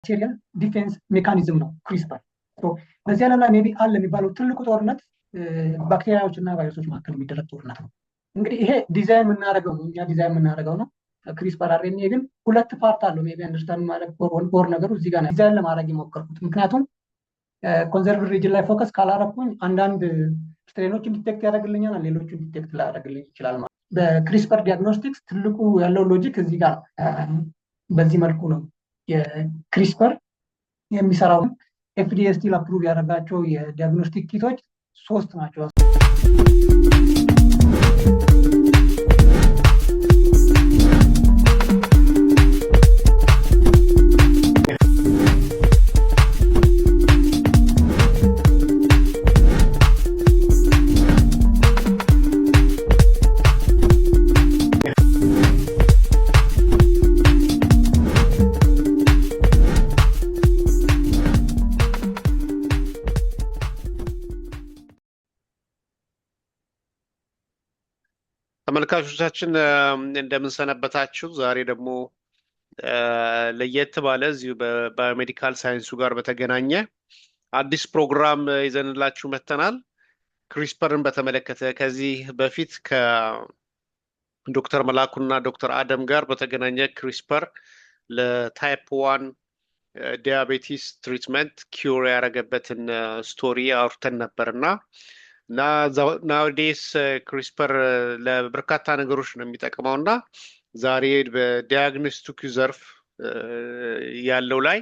ባክቴሪያል ዲፌንስ ሜካኒዝም ነው ክሪስፐር። በዚህ ዓለም ላይ ሜቢ አለ የሚባለው ትልቁ ጦርነት ባክቴሪያዎች እና ቫይረሶች መካከል የሚደረግ ጦርነት ነው። እንግዲህ ይሄ ዲዛይን የምናደርገው ነው፣ እኛ ዲዛይን የምናደርገው ነው። ክሪስፐር አርኤንኤ ግን ሁለት ፓርት አለው። ሜቢ አንደርስታንድ ማድረግ ፖር ነገሩ እዚህ ጋር ነው ዲዛይን ለማድረግ የሞከርኩት። ምክንያቱም ኮንዘርቭ ሪጅን ላይ ፎከስ ካላረኩኝ አንዳንድ ስትሬኖችን ዲቴክት ያደርግልኛል፣ ሌሎችን ዲቴክት ላያደርግልኝ ይችላል ማለት። በክሪስፐር ዲያግኖስቲክስ ትልቁ ያለው ሎጂክ እዚህ ጋር በዚህ መልኩ ነው የክሪስፐር የሚሰራው። ኤፍዲኤ ስቲል አፕሩቭ ያደረጋቸው የዲያግኖስቲክ ኪቶች 3 ናቸው። ተመልካቾቻችን እንደምን ሰነበታችሁ? ዛሬ ደግሞ ለየት ባለ እዚሁ በባዮሜዲካል ሳይንሱ ጋር በተገናኘ አዲስ ፕሮግራም ይዘንላችሁ መጥተናል። ክሪስፐርን በተመለከተ ከዚህ በፊት ከዶክተር መላኩና ዶክተር አደም ጋር በተገናኘ ክሪስፐር ለታይፕ 1 ዲያቤቲስ ትሪትመንት ኪውር ያደረገበትን ስቶሪ አውርተን ነበርና ናውዴስ ክሪስፐር ለበርካታ ነገሮች ነው የሚጠቅመው እና ዛሬ በዲያግኖስቲክ ዘርፍ ያለው ላይ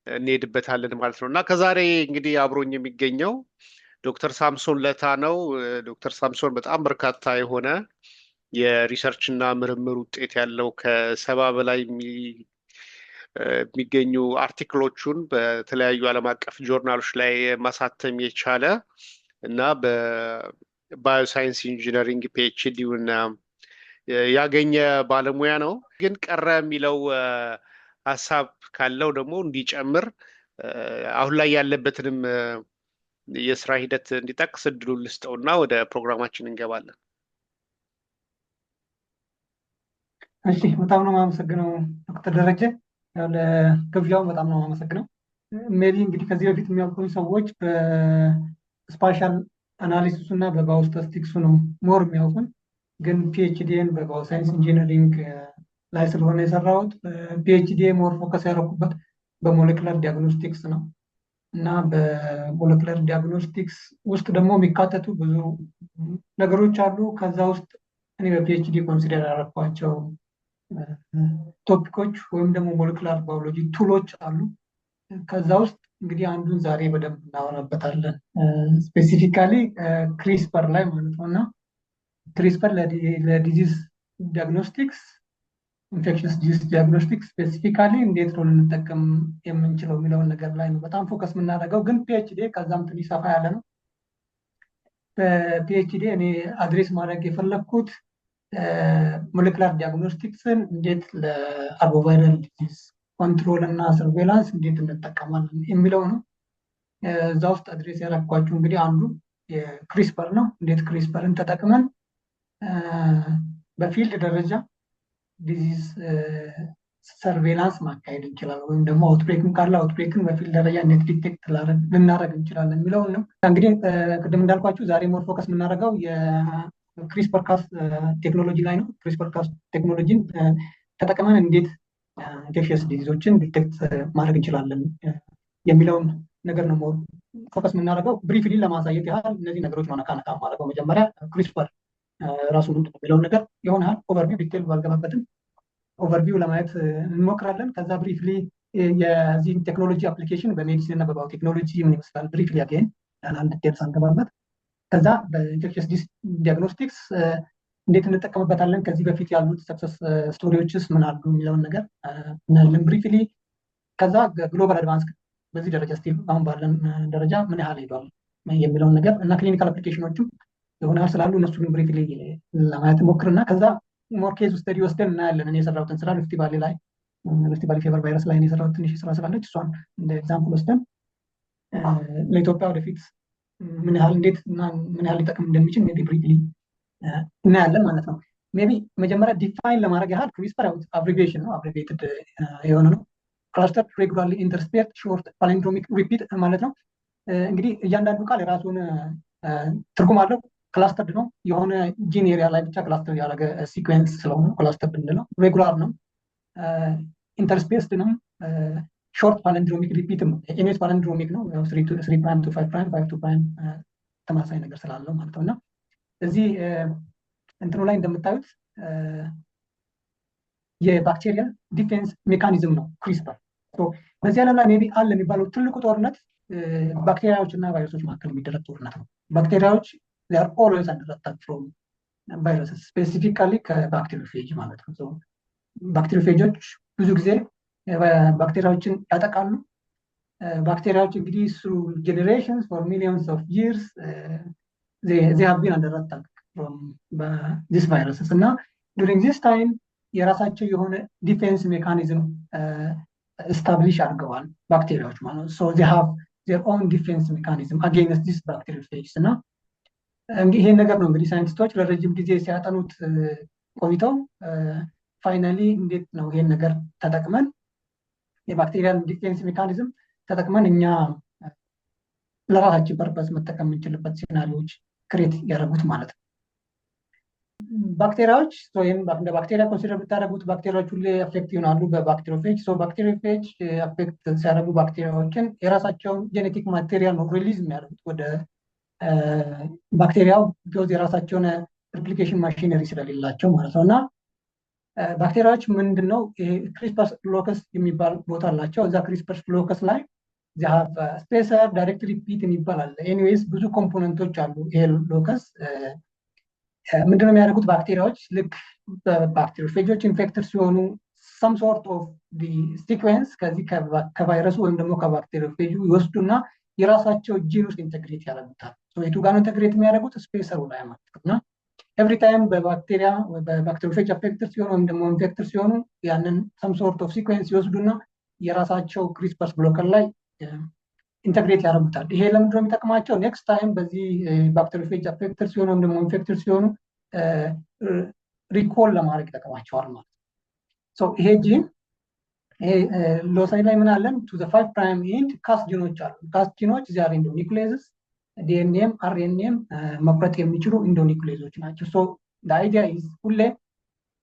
እንሄድበታለን ማለት ነው። እና ከዛሬ እንግዲህ አብሮኝ የሚገኘው ዶክተር ሳምሶን ለታ ነው። ዶክተር ሳምሶን በጣም በርካታ የሆነ የሪሰርች እና ምርምር ውጤት ያለው ከ70 በላይ የሚገኙ አርቲክሎቹን በተለያዩ ዓለም አቀፍ ጆርናሎች ላይ ማሳተም የቻለ እና በባዮሳይንስ ኢንጂነሪንግ ፒኤችዲውን ያገኘ ባለሙያ ነው። ግን ቀረ የሚለው ሀሳብ ካለው ደግሞ እንዲጨምር አሁን ላይ ያለበትንም የስራ ሂደት እንዲጠቅስ እድሉን ልስጠውና ወደ ፕሮግራማችን እንገባለን። እሺ፣ በጣም ነው የማመሰግነው ዶክተር ደረጀ። ያው ለግብዣው በጣም ነው የማመሰግነው። ሜቢ እንግዲህ ከዚህ በፊት የሚያውቁኝ ሰዎች ስፓሻል አናሊሲሱ እና በባዮስታቲክሱ ነው ሞር የሚያውቁን። ግን ፒኤችዲን በባዮሳይንስ ኢንጂነሪንግ ላይ ስለሆነ የሰራሁት ፒኤችዲ ሞር ፎከስ ያደረኩበት በሞሌኩላር ዲያግኖስቲክስ ነው እና በሞሌኩላር ዲያግኖስቲክስ ውስጥ ደግሞ የሚካተቱ ብዙ ነገሮች አሉ። ከዛ ውስጥ እኔ በፒኤችዲ ኮንሲደር ያደረኳቸው ቶፒኮች ወይም ደግሞ ሞሌኩላር ባዮሎጂ ቱሎች አሉ። ከዛ ውስጥ እንግዲህ አንዱን ዛሬ በደንብ እናወራበታለን፣ ስፔሲፊካሊ ክሪስፐር ላይ ማለት ነው። እና ክሪስፐር ለዲዚዝ ዲያግኖስቲክስ፣ ኢንፌክሽንስ ዲዚዝ ዲያግኖስቲክስ ስፔሲፊካሊ እንዴት ነው ልንጠቀም የምንችለው የሚለውን ነገር ላይ ነው በጣም ፎከስ የምናደርገው። ግን ፒኤችዲ ከዛም ትንሽ ሰፋ ያለ ነው። በፒኤችዲ እኔ አድሬስ ማድረግ የፈለግኩት ሞሌኩላር ዲያግኖስቲክስን እንዴት ለአርቦቫይራል ዲዚዝ ኮንትሮል እና ሰርቬላንስ እንዴት እንጠቀማለን የሚለው ነው። እዛ ውስጥ አድሬስ ያደረኳችሁ እንግዲህ አንዱ የክሪስፐር ነው። እንዴት ክሪስፐርን ተጠቅመን በፊልድ ደረጃ ዲዚዝ ሰርቬላንስ ማካሄድ እንችላለን፣ ወይም ደግሞ አውትብሬክም ካለ አውትብሬክን በፊልድ ደረጃ እንዴት ዲቴክት ልናደርግ እንችላለን የሚለውን ነው። እንግዲህ ቅድም እንዳልኳችሁ ዛሬ ሞር ፎከስ የምናደርገው የክሪስፐር ካስ ቴክኖሎጂ ላይ ነው። ክሪስፐር ካስ ቴክኖሎጂን ተጠቅመን እንዴት ኢንፌክሽየስ ዲዚዞችን ዲቴክት ማድረግ እንችላለን የሚለውን ነገር ነው ሞር ፎከስ የምናደርገው። ብሪፍሊ ለማሳየት ያህል እነዚህ ነገሮች ነው ነካ ማድረገው። መጀመሪያ ክሪስፐር ራሱ ምንድን ነው የሚለውን ነገር ይሆናል ኦቨርቪው፣ ዲቴል ባልገባበትም ኦቨርቪው ለማየት እንሞክራለን። ከዛ ብሪፍሊ የዚህ ቴክኖሎጂ አፕሊኬሽን በሜዲሲን እና በባዮቴክኖሎጂ ምን ይመስላል ብሪፍሊ አገኝ አንድ ዲቴል ሳንገባበት። ከዛ በኢንፌክሽየስ ዲዚዝ ዲያግኖስቲክስ እንዴት እንጠቀምበታለን፣ ከዚህ በፊት ያሉት ሰክሰስ ስቶሪዎችስ ምን አሉ የሚለውን ነገር እናያለን ብሪፍሊ። ከዛ ግሎባል አድቫንስ በዚህ ደረጃ ስቲል አሁን ባለን ደረጃ ምን ያህል ሄዷል የሚለውን ነገር እና ክሊኒካል አፕሊኬሽኖችም ይሆናል ስላሉ እነሱን ብሪፍሊ ለማየት ሞክርና ከዛ ሞር ኬዝ ስተዲ ወስደን እናያለን። እኔ የሰራሁትን ስራ ሪፍት ቫሊ ላይ ሪፍት ቫሊ ፌቨር ቫይረስ ላይ የሰራሁት ትንሽ ስራ ስላለች እሷን እንደ ኤግዛምፕል ወስደን ለኢትዮጵያ ወደፊት ምን ያህል እንዴት እና ምን ያህል ሊጠቅም እንደሚችል ሜቢ ብሪፍሊ እናያለን ማለት ነው። ሜቢ መጀመሪያ ዲፋይን ለማድረግ ያህል ክሪስፐር አብሪቪዬሽን ነው፣ አብሪቪዬትድ የሆነ ነው። ክላስተር ሬጉላርሊ ኢንተርስፔርድ ሾርት ፓሊንድሮሚክ ሪፒት ማለት ነው። እንግዲህ እያንዳንዱ ቃል የራሱን ትርጉም አለው። ክላስተርድ ነው የሆነ ጂን ኤሪያ ላይ ብቻ ክላስተር ያደረገ ሲኩዌንስ ስለሆነ ክላስተርድ ብንለው፣ ሬጉላር ነው፣ ኢንተርስፔስድ ነው፣ ሾርት ፓሊንድሮሚክ ሪፒትም ኢሜጅ ፓሊንድሮሚክ ነው። 3 ፕራይም ቱ 5 ፕራይም 5 ቱ ፕራይም ተመሳሳይ ነገር ስላለው ማለት ነው። እና እዚህ እንትኑ ላይ እንደምታዩት የባክቴሪያ ዲፌንስ ሜካኒዝም ነው ክሪስፐር። በዚህ ዓለም ላይ ሜቢ አለ የሚባለው ትልቁ ጦርነት ባክቴሪያዎች እና ቫይረሶች መካከል የሚደረግ ጦርነት ነው። ባክቴሪያዎች are always under attack from viruses, specifically ከባክቴሪዮፌጅ ማለት ነው። ባክቴሪዮፌጆች ብዙ ጊዜ ባክቴሪያዎችን ያጠቃሉ። ባክቴሪያዎች እንግዲህ through generations for millions of years they have been under attack from these viruses እና during this time የራሳቸው የሆነ ዲፌንስ ሜካኒዝም ስታብሊሽ አድርገዋል ባክቴሪያዎች ማለት ነው። so they have their own defense mechanism against this bacteriophages እና ይሄን ነገር ነው እንግዲህ ሳይንቲስቶች ለረጅም ጊዜ ሲያጠኑት ቆይተው ፋይናሊ እንዴት ነው ይሄን ነገር ተጠቅመን የባክቴሪያን ዲፌንስ ሜካኒዝም ተጠቅመን እኛ ለራሳችን ፐርፐስ መጠቀም የምንችልበት ሲናሪዎች ክሬት ያደረጉት ማለት ነው። ባክቴሪያዎች ወይም እንደ ባክቴሪያ ኮንሲደር ብታደርጉት ባክቴሪያዎች ሁሌ አፌክት ይሆናሉ በባክቴሪዮፌጅ። ባክቴሪዮፌጅ አፌክት ሲያደርጉ ባክቴሪያዎችን የራሳቸውን ጄኔቲክ ማቴሪያል ነው ሪሊዝ የሚያደርጉት ወደ ባክቴሪያው ቢኮዝ የራሳቸውን ሪፕሊኬሽን ማሽነሪ ስለሌላቸው ማለት ነው። እና ባክቴሪያዎች ምንድነው ክሪስፐርስ ሎከስ የሚባል ቦታ አላቸው። እዛ ክሪስፐርስ ሎከስ ላይ ስፔሰር ዳይሬክት ሪፒት የሚባል አለ። ኤኒዌይስ ብዙ ኮምፖነንቶች አሉ። ይሄ ሎከስ ምንድነው የሚያደርጉት ባክቴሪያዎች ልክ ባክቴሪዮፌጆች ኢንፌክትድ ሲሆኑ some sort of the sequence ከዚህ ከቫይረሱ ወይም ደግሞ ከባክቴሪዮፌጁ ይወስዱና የራሳቸው ጂን ውስጥ ኢንተግሬት ያደርጉታል። የቱ ጋር ነው ኢንተግሬት የሚያደርጉት? ስፔሰሩ ላይ ማለት ነው። እና ኤቭሪ ታይም በባክቴሪያ በባክቴሪዮፌጅ አፌክትድ ሲሆኑ ወይም ደግሞ ኢንፌክትድ ሲሆኑ ያንን some sort of sequence ይወስዱና የራሳቸው ክሪስፐርስ ብሎከር ላይ ኢንተግሬት ያደርጉታል። ይሄ ለምንድን ነው የሚጠቅማቸው? ኔክስት ታይም በዚህ ባክቴሪዮፌጅ አፌክትድ ሲሆኑ ወይም ደግሞ ኢንፌክትድ ሲሆኑ ሪኮል ለማድረግ ይጠቅማቸዋል ማለት ነው። ይሄ ጂን ሎሳይ ላይ ምን አለን? ቱ ዘ 5 ፕራይም ኤንድ ካስ ጂኖች አሉ። ካስ ጂኖች እዚያ ላይ ኢንዶኒኩሌዝስ ዲኤንኤም አርኤንኤም መቁረጥ የሚችሉ ኢንዶኒኩሌዞች ናቸው። ሶ ዘ አይዲያ ኢዝ ሁሌ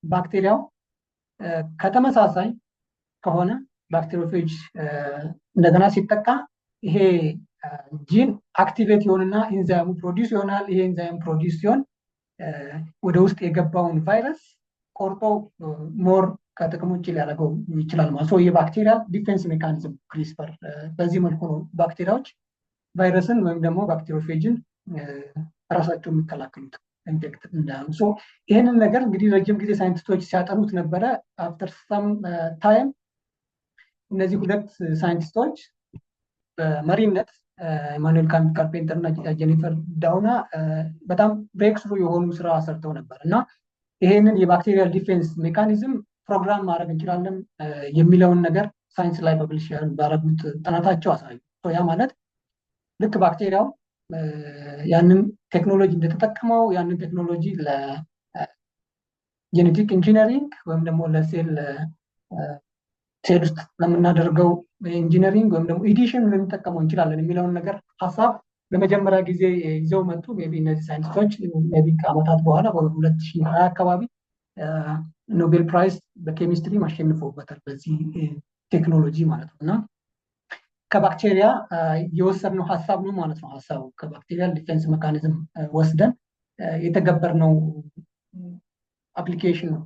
ባክቴሪያው ከተመሳሳይ ከሆነ ባክቴሪዮፌጅ እንደገና ሲጠቃ ይሄ ጂን አክቲቬት ይሆንና ኢንዛይሙ ፕሮዲውስ ይሆናል። ይሄ ኢንዛይም ፕሮዲውስ ሲሆን ወደ ውስጥ የገባውን ቫይረስ ቆርጦ ሞር ከጥቅም ውጭ ሊያደርገው ይችላል ማለት ነው። የባክቴሪያ ዲፌንስ ሜካኒዝም ክሪስፐር በዚህ መልኩ ነው ባክቴሪያዎች ቫይረስን ወይም ደግሞ ባክቴሪዮፌጅን ራሳቸው የሚከላከሉት ኢንፌክት እንዳያም። ይህንን ነገር እንግዲህ ረጅም ጊዜ ሳይንቲስቶች ሲያጠኑት ነበረ። አፍተር ሰም ታይም እነዚህ ሁለት ሳይንቲስቶች በመሪነት ኢማኑኤል ካርፔንተር እና ጄኒፈር ዳውና በጣም ብሬክስሩ የሆኑ ስራ ሰርተው ነበር እና ይሄንን የባክቴሪያል ዲፌንስ ሜካኒዝም ፕሮግራም ማድረግ እንችላለን የሚለውን ነገር ሳይንስ ላይ ፐብሊሽ ባደረጉት ጥናታቸው አሳዩ። ያ ማለት ልክ ባክቴሪያው ያንን ቴክኖሎጂ እንደተጠቀመው ያንን ቴክኖሎጂ ለጄኔቲክ ኢንጂነሪንግ ወይም ደግሞ ለሴል ውስጥ ለምናደርገው ኢንጂነሪንግ ወይም ደግሞ ኤዲሽን ልንጠቀመው እንችላለን የሚለውን ነገር ሀሳብ ለመጀመሪያ ጊዜ ይዘው መጡ። ሜቢ እነዚህ ሳይንቲስቶች ሜቢ ከዓመታት በኋላ በ2020 አካባቢ ኖቤል ፕራይዝ በኬሚስትሪ አሸንፈውበታል በዚህ ቴክኖሎጂ ማለት ነው። እና ከባክቴሪያ የወሰድነው ሀሳብ ነው ማለት ነው። ሀሳቡ ከባክቴሪያ ዲፌንስ ሜካኒዝም ወስደን የተገበርነው አፕሊኬሽን ነው።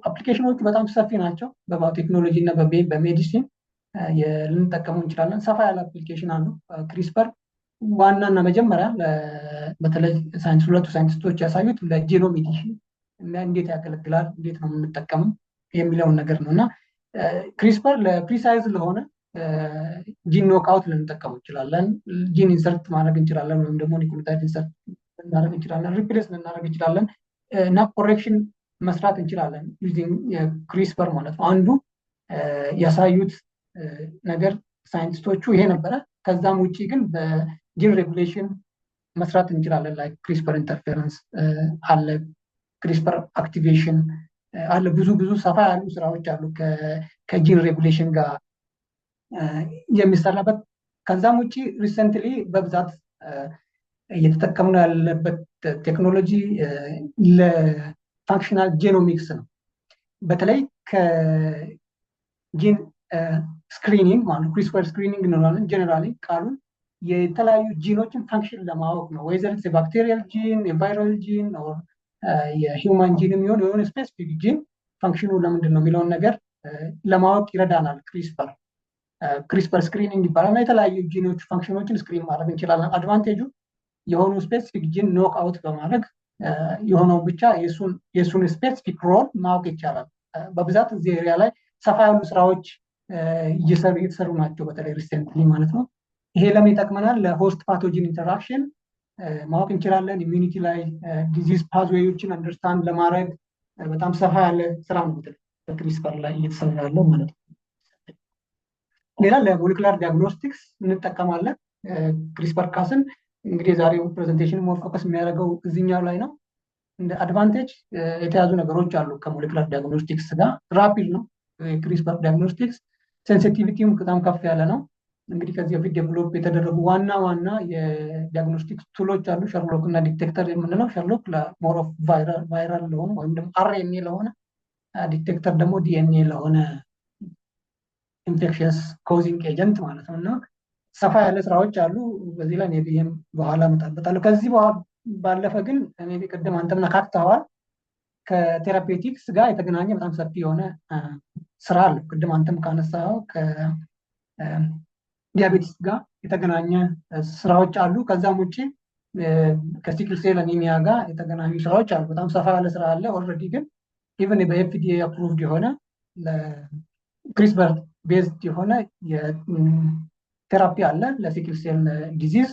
አፕሊኬሽኖቹ በጣም ሰፊ ናቸው። በባዮቴክኖሎጂ እና በሜዲሲን ልንጠቀመው እንችላለን። ሰፋ ያለ አፕሊኬሽን አለው። ክሪስፐር ዋናና መጀመሪያ በተለይ ሁለቱ ሳይንቲስቶች ያሳዩት ለጂኖም ኤዲሽን እንዴት ያገለግላል፣ እንዴት ነው የምንጠቀመው የሚለውን ነገር ነው። እና ክሪስፐር ለፕሪሳይዝ ለሆነ ጂን ኖክአውት ልንጠቀመው እንችላለን። ጂን ኢንሰርት ማድረግ እንችላለን፣ ወይም ደግሞ ኒውክሊዮታይድ ኢንሰርት ልናደርግ እንችላለን፣ ሪፕሌስ ልናደርግ እንችላለን እና ኮሬክሽን መስራት እንችላለን ዩዚንግ ክሪስፐር ማለት ነው። አንዱ ያሳዩት ነገር ሳይንቲስቶቹ ይሄ ነበረ። ከዛም ውጪ ግን በጂን ሬጉሌሽን መስራት እንችላለን። ላይ ክሪስፐር ኢንተርፌረንስ አለ፣ ክሪስፐር አክቲቬሽን አለ። ብዙ ሰፋ ያሉ ስራዎች አሉ ከጂን ሬጉሌሽን ጋር የሚሰራበት። ከዛም ውጭ ሪሰንትሊ በብዛት እየተጠቀምነው ያለበት ቴክኖሎጂ ለፋንክሽናል ጄኖሚክስ ነው። በተለይ ከጂን ስክሪኒንግ ማለት ክሪስፐር ስክሪኒንግ እንለዋለን ጀነራሊ ቃሉን፣ የተለያዩ ጂኖችን ፋንክሽን ለማወቅ ነው። ወይዘር የባክቴሪያል ጂን፣ የቫይራል ጂን፣ የሂውማን ጂን የሚሆን የሆነ ስፔሲፊክ ጂን ፋንክሽኑ ለምንድን ነው የሚለውን ነገር ለማወቅ ይረዳናል። ክሪስፐር ስክሪኒንግ ይባላል። እና የተለያዩ ጂኖች ፋንክሽኖችን ስክሪን ማድረግ እንችላለን። አድቫንቴጁ የሆኑ ስፔሲፊክ ጂን ኖክ አውት በማድረግ የሆነው ብቻ የእሱን ስፔሲፊክ ሮል ማወቅ ይቻላል። በብዛት እዚህ ኤሪያ ላይ ሰፋ ያሉ ስራዎች እየተሰሩ ናቸው፣ በተለይ ሪሰንትሊ ማለት ነው። ይሄ ለምን ይጠቅመናል? ለሆስት ፓቶጂን ኢንተራክሽን ማወቅ እንችላለን። ኢሚዩኒቲ ላይ ዲዚዝ ፓዝዌዮችን አንደርስታንድ ለማድረግ በጣም ሰፋ ያለ ስራ ነው በክሪስፐር ላይ እየተሰራ ያለው ማለት ነው። ሌላ ለሞለኪውላር ዲያግኖስቲክስ እንጠቀማለን ክሪስፐር ካስን። እንግዲህ የዛሬው ፕሬዘንቴሽን ሞር ፎከስ የሚያደርገው እዚህኛው ላይ ነው። እንደ አድቫንቴጅ የተያዙ ነገሮች አሉ ከሞለኪውላር ዲያግኖስቲክስ ጋር። ራፒድ ነው ክሪስፐር ዲያግኖስቲክስ፣ ሴንሲቲቪቲውም በጣም ከፍ ያለ ነው። እንግዲህ ከዚህ በፊት ዴቨሎፕ የተደረጉ ዋና የዲያግኖስቲክስ ቱሎች አሉ፣ ሸርሎክ እና ዲቴክተር የምንለው። ሸርሎክ ለሞር ኦፍ ቫይራል ለሆነ ወይም ደግሞ አርኤንኤ ለሆነ፣ ዲቴክተር ደግሞ ዲኤንኤ ለሆነ ኢንፌክሽንስ ኮዚንግ ኤጀንት ማለት ነው። እና ሰፋ ያለ ስራዎች አሉ በዚህ ላይ ሜቢም በኋላ እመጣበታለሁ። ከዚህ ባለፈ ግን ቅድም አንተም ነካክተዋል፣ ከቴራፔቲክስ ጋር የተገናኘ በጣም ሰፊ የሆነ ስራ አለ። ቅድም አንተም ካነሳው ከዲያቤቲስ ጋር የተገናኘ ስራዎች አሉ። ከዛም ውጭ ከሲክል ሴል አኒሚያ ጋር የተገናኙ ስራዎች አሉ። በጣም ሰፋ ያለ ስራ አለ። ኦልሬዲ ግን ኢቨን በኤፍዲኤ አፕሩቭድ የሆነ ክሪስፐር ቤዝድ የሆነ ቴራፒ አለ ለሲክል ሴል ዲዚዝ።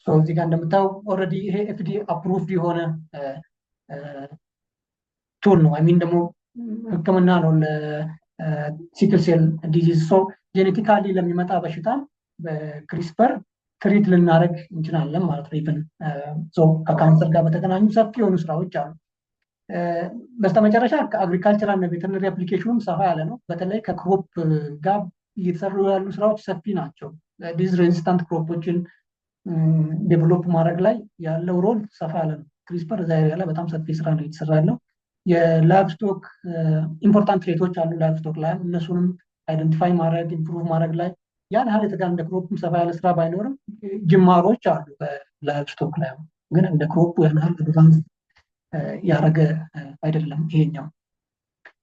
እዚህ ጋር እንደምታየው ኦልሬዲ ይሄ ኤፍዲኤ አፕሩቭድ የሆነ ቱል ነው። ሚን ደግሞ ህክምና ነው ለሲክል ሴል ዲዚዝ። ጄኔቲካሊ ለሚመጣ በሽታ በክሪስፐር ትሪት ልናደርግ እንችላለን ማለት ነው። ኢቨን ከካንሰር ጋር በተገናኙ ሰፊ የሆኑ ስራዎች አሉ። በስተመጨረሻ ከአግሪካልቸራል እና ቬተርነሪ አፕሊኬሽኑም ሰፋ ያለ ነው። በተለይ ከክሮፕ ጋር እየተሰሩ ያሉ ስራዎች ሰፊ ናቸው። ዲዝ ሬዚስታንት ክሮፖችን ዴቨሎፕ ማድረግ ላይ ያለው ሮል ሰፋ ያለ ነው። ክሪስፐር እዛ ኤሪያ ላይ በጣም ሰፊ ስራ ነው እየተሰራ ያለው። የላይቭ ስቶክ ኢምፖርታንት ትሬቶች አሉ ላይቭ ስቶክ ላይ፣ እነሱንም አይደንቲፋይ ማድረግ ኢምፕሩቭ ማድረግ ላይ ያን ያህል እንደ ክሮፕም ሰፋ ያለ ስራ ባይኖርም ጅማሮች አሉ በላይቭ ስቶክ ላይ። ግን እንደ ክሮፕ ያን ያህል አድቫንስ ያደረገ አይደለም ይሄኛው።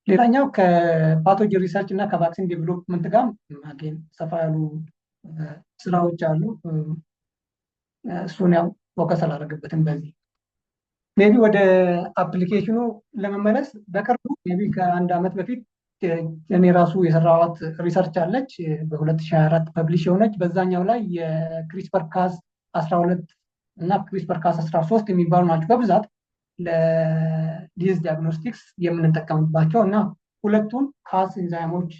ሌላኛው ከፓቶጂን ሪሰርች እና ከቫክሲን ዴቨሎፕመንት ጋር ሰፋ ያሉ ስራዎች አሉ። እሱን ያው ፎከስ አላደረግበትም በዚህ። ሜቢ ወደ አፕሊኬሽኑ ለመመለስ በቅርቡ ሜቢ ከአንድ ዓመት በፊት እኔ ራሱ የሰራኋት ሪሰርች አለች በ2024 ፐብሊሽ የሆነች። በዛኛው ላይ የክሪስፐር ካስ 12 እና ክሪስፐር ካስ 13 የሚባሉ ናቸው በብዛት ለዲዝ ዲያግኖስቲክስ የምንጠቀምባቸው እና ሁለቱን ካስ ኢንዛይሞች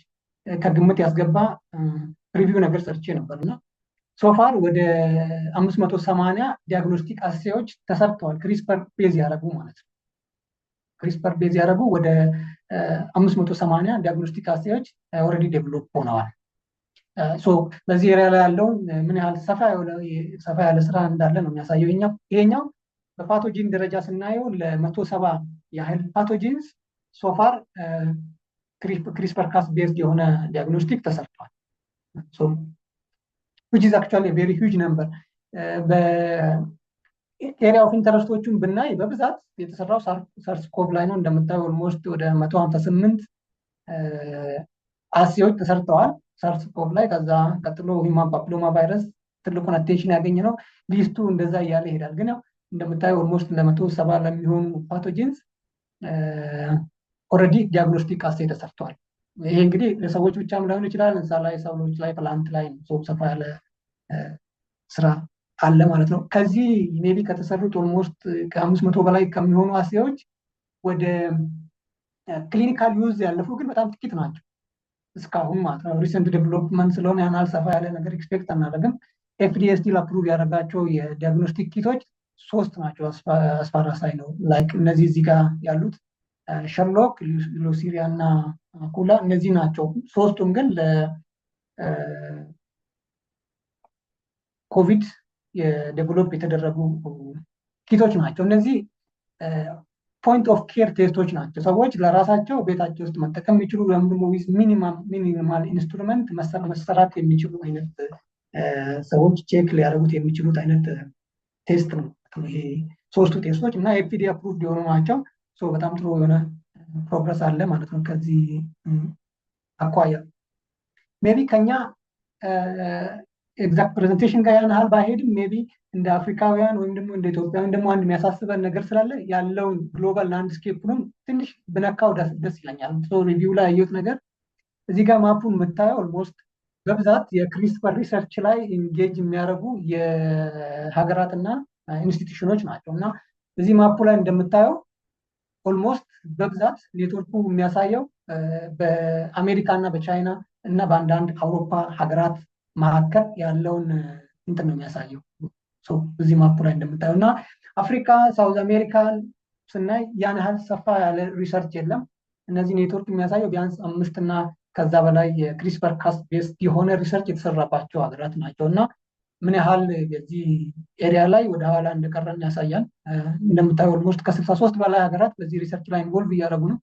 ከግምት ያስገባ ሪቪው ነገር ሰርቼ ነበር እና ሶፋር ወደ 580 ዲያግኖስቲክ አሴዎች ተሰርተዋል። ክሪስፐር ቤዝ ያደረጉ ማለት ነው። ክሪስፐር ቤዝ ያደረጉ ወደ 580 ዲያግኖስቲክ አሴዎች ኦልሬዲ ዴቨሎፕ ሆነዋል። በዚህ ኤሪያ ላይ ያለውን ምን ያህል ሰፋ ያለ ስራ እንዳለ ነው የሚያሳየው። ይሄኛው በፓቶጂን ደረጃ ስናየው ለ170 ያህል ፓቶጂንስ ሶፋር ክሪስፐር ካስ ቤዝድ የሆነ ዲያግኖስቲክ ተሰርቷል። which is actually a very huge number. በኤሪያ ኦፍ ኢንተረስቶቹን ብናይ በብዛት የተሰራው ሳርስ ኮቭ ላይ ነው። እንደምታየው ኦልሞስት ወደ 158 አሴዎች ተሰርተዋል ሳርስ ኮቭ ላይ። ከዛ ቀጥሎ ሂውማን ፓፒሎማ ቫይረስ ትልቁን አቴንሽን ያገኘ ነው። ሊስቱ እንደዛ እያለ ይሄዳል። ግን ያው እንደምታየው ኦልሞስት ለ170 ለሚሆኑ ፓቶጂንስ ኦልሬዲ ዲያግኖስቲክ አሴ ተሰርተዋል። ይሄ እንግዲህ ለሰዎች ብቻም ላይሆን ይችላል፣ እንስሳ ላይ፣ ሰብሎች ላይ፣ ፕላንት ላይ ሰፋ ያለ ስራ አለ ማለት ነው። ከዚህ ሜቢ ከተሰሩት ኦልሞስት ከ500 በላይ ከሚሆኑ አሴዎች ወደ ክሊኒካል ዩዝ ያለፉ ግን በጣም ጥቂት ናቸው እስካሁን ማለት ነው። ሪሰንት ዴቨሎፕመንት ስለሆነ ያን ያህል ሰፋ ያለ ነገር ኤክስፔክት አናደርግም። ኤፍዲኤ ስቲል አፕሩቭ ያደረጋቸው የዲያግኖስቲክ ኪቶች 3 ናቸው አስፋራሳይ ነው። ላይክ እነዚህ እዚህ ጋር ያሉት ሸርሎክ፣ ሉሲሪያ እና አኩላ እነዚህ ናቸው። ሶስቱም ግን ለኮቪድ የዴቨሎፕ የተደረጉ ኪቶች ናቸው። እነዚህ ፖይንት ኦፍ ኬር ቴስቶች ናቸው። ሰዎች ለራሳቸው ቤታቸው ውስጥ መጠቀም የሚችሉ ወይም ደግሞ ሚኒማል ኢንስትሩመንት መሰራት የሚችሉ አይነት ሰዎች ቼክ ሊያደርጉት የሚችሉት አይነት ቴስት ነው። ይሄ ሶስቱ ቴስቶች እና ኤፍዲኤ አፕሩቭድ የሆኑ ናቸው። በጣም ጥሩ የሆነ ፕሮግረስ አለ ማለት ነው። ከዚህ አኳያ ሜቢ ከኛ ኤግዛክት ፕሬዘንቴሽን ጋር ያን ያህል ባይሄድም ሜቢ እንደ አፍሪካውያን ወይም ደግሞ እንደ ኢትዮጵያውያን ደግሞ አንድ የሚያሳስበን ነገር ስላለ ያለውን ግሎባል ላንድስኬፕንም ትንሽ ብነካው ደስ ይለኛል። ሪቪው ላይ ያየሁት ነገር እዚህ ጋር ማፑን የምታየው ኦልሞስት በብዛት የክሪስፐር ሪሰርች ላይ ኢንጌጅ የሚያደርጉ የሀገራትና ኢንስቲትዩሽኖች ናቸው እና እዚህ ማፑ ላይ እንደምታየው ኦልሞስት በብዛት ኔትወርኩ የሚያሳየው በአሜሪካ እና በቻይና እና በአንዳንድ አውሮፓ ሀገራት መካከል ያለውን እንትን ነው የሚያሳየው እዚህ ማፑ ላይ እንደምታየው እና አፍሪካ፣ ሳውዝ አሜሪካን ስናይ ያን ያህል ሰፋ ያለ ሪሰርች የለም። እነዚህ ኔትወርክ የሚያሳየው ቢያንስ 5 እና ከዛ በላይ የክሪስፐር ካስ ቤስድ የሆነ ሪሰርች የተሰራባቸው ሀገራት ናቸው እና ምን ያህል በዚህ ኤሪያ ላይ ወደ ኋላ እንደቀረን ያሳያል። እንደምታየው ኦልሞስት ከ63 በላይ ሀገራት በዚህ ሪሰርች ላይ ኢንቮልቭ እያደረጉ ነው።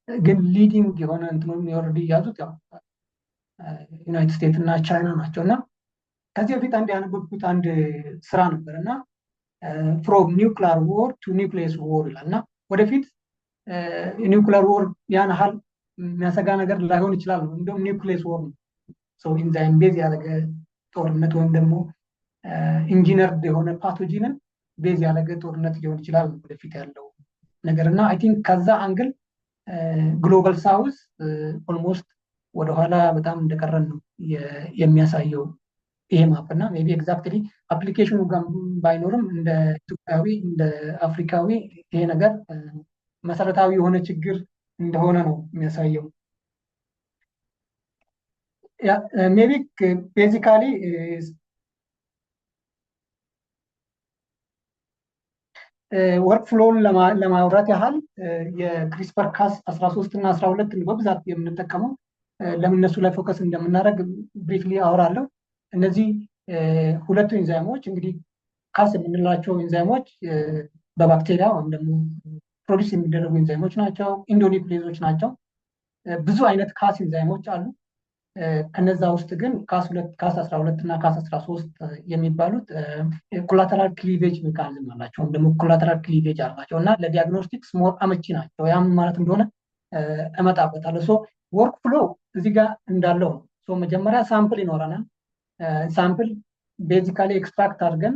ግን ሊዲንግ የሆነ እንትኑን ኦልሬዲ የያዙት ያው ዩናይትድ ስቴትስ እና ቻይና ናቸው እና ከዚህ በፊት አንድ ያነበብኩት አንድ ስራ ነበር እና ፍሮም ኒውክሊር ዎር ቱ ኒውክሊየስ ዎር ይላል እና ወደፊት ኒውክሊር ዎር ያን ያህል የሚያሰጋ ነገር ላይሆን ይችላል። እንደውም ኒውክሊየስ ዎር ነው ኢንዛይም ቤዝ ያደረገ ጦርነት ወይም ደግሞ ኢንጂነርድ የሆነ ፓቶጂንን ቤዝ ያደረገ ጦርነት ሊሆን ይችላል ወደፊት ያለው ነገር እና አይ ቲንክ ከዛ አንግል ግሎባል ሳውዝ ኦልሞስት ወደኋላ በጣም እንደቀረን ነው የሚያሳየው ይሄ ማፕ እና ሜቢ ኤግዛክትሊ አፕሊኬሽኑ ጋር ባይኖርም እንደ ኢትዮጵያዊ እንደ አፍሪካዊ ይሄ ነገር መሰረታዊ የሆነ ችግር እንደሆነ ነው የሚያሳየው። ሜቢ ቤዚካሊ ወርክፍሎውን ለማውራት ያህል የክሪስፐር ካስ 13 እና 12 በብዛት የምንጠቀመው ለምን እነሱ ላይ ፎከስ እንደምናደርግ ብሪፍሊ አወራለሁ። እነዚህ ሁለቱ ኢንዛይሞች እንግዲህ ካስ የምንላቸው ኢንዛይሞች በባክቴሪያ ወይም ደግሞ ፕሮዲስ የሚደረጉ ኢንዛይሞች ናቸው። ኢንዶኒክሌዞች ናቸው። ብዙ አይነት ካስ ኢንዛይሞች አሉ። ከነዛ ውስጥ ግን ካስ 12 እና ካስ 13 የሚባሉት ኮላተራል ክሊቬጅ ሜካኒዝም አላቸው ወይም ደግሞ ኮላተራል ክሊቬጅ አላቸው እና ለዲያግኖስቲክስ ሞር አመቺ ናቸው። ያም ማለት እንደሆነ እመጣበታለሁ። ወርክ ፍሎ እዚህ ጋር እንዳለው ነው። መጀመሪያ ሳምፕል ይኖረናል። ሳምፕል ቤዚካሊ ኤክስትራክት አድርገን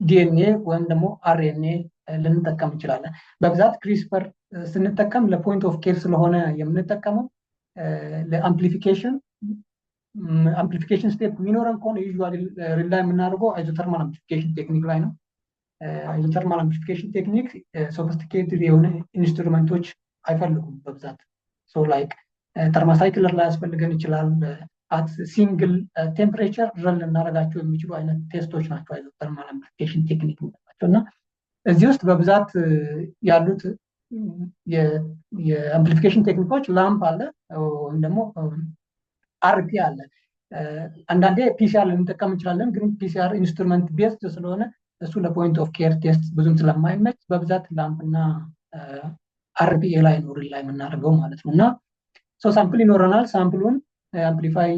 ዲኤንኤ ወይም ደግሞ አርኤንኤ ልንጠቀም እንችላለን። በብዛት ክሪስፐር ስንጠቀም ለፖይንት ኦፍ ኬር ስለሆነ የምንጠቀመው ለአምፕሊፊኬሽን ስቴፕ የሚኖረን ከሆነ ዩዥዋሊ ሪላይ የምናደርገው አይዞተርማል አምፕሊፊኬሽን ቴክኒክ ላይ ነው። አይዞተርማል አምፕሊፊኬሽን ቴክኒክ ሶፊስቲኬትድ የሆነ ኢንስትሩመንቶች አይፈልጉም በብዛት ላይክ ተርማሳይክለር ላይ ያስፈልገን ይችላል። አት ሲንግል ቴምፕሬቸር ረን ልናደርጋቸው የሚችሉ አይነት ቴስቶች ናቸው አይዞተርማል አምፕሊፊኬሽን ቴክኒክ ናቸው እና እዚህ ውስጥ በብዛት ያሉት የአምፕሊፊኬሽን ቴክኒኮች ላምፕ አለ ወይም ደግሞ አርፒ አለ። አንዳንዴ ፒሲአር ልንጠቀም እንችላለን፣ ግን ፒሲአር ኢንስትሩመንት ቤስድ ስለሆነ እሱ ለፖይንት ኦፍ ኬር ቴስት ብዙም ስለማይመች በብዛት ላምፕ እና አርፒኤ ላይ ነው ላይ የምናደርገው ማለት ነው እና ሳምፕል ይኖረናል። ሳምፕሉን አምፕሊፋይ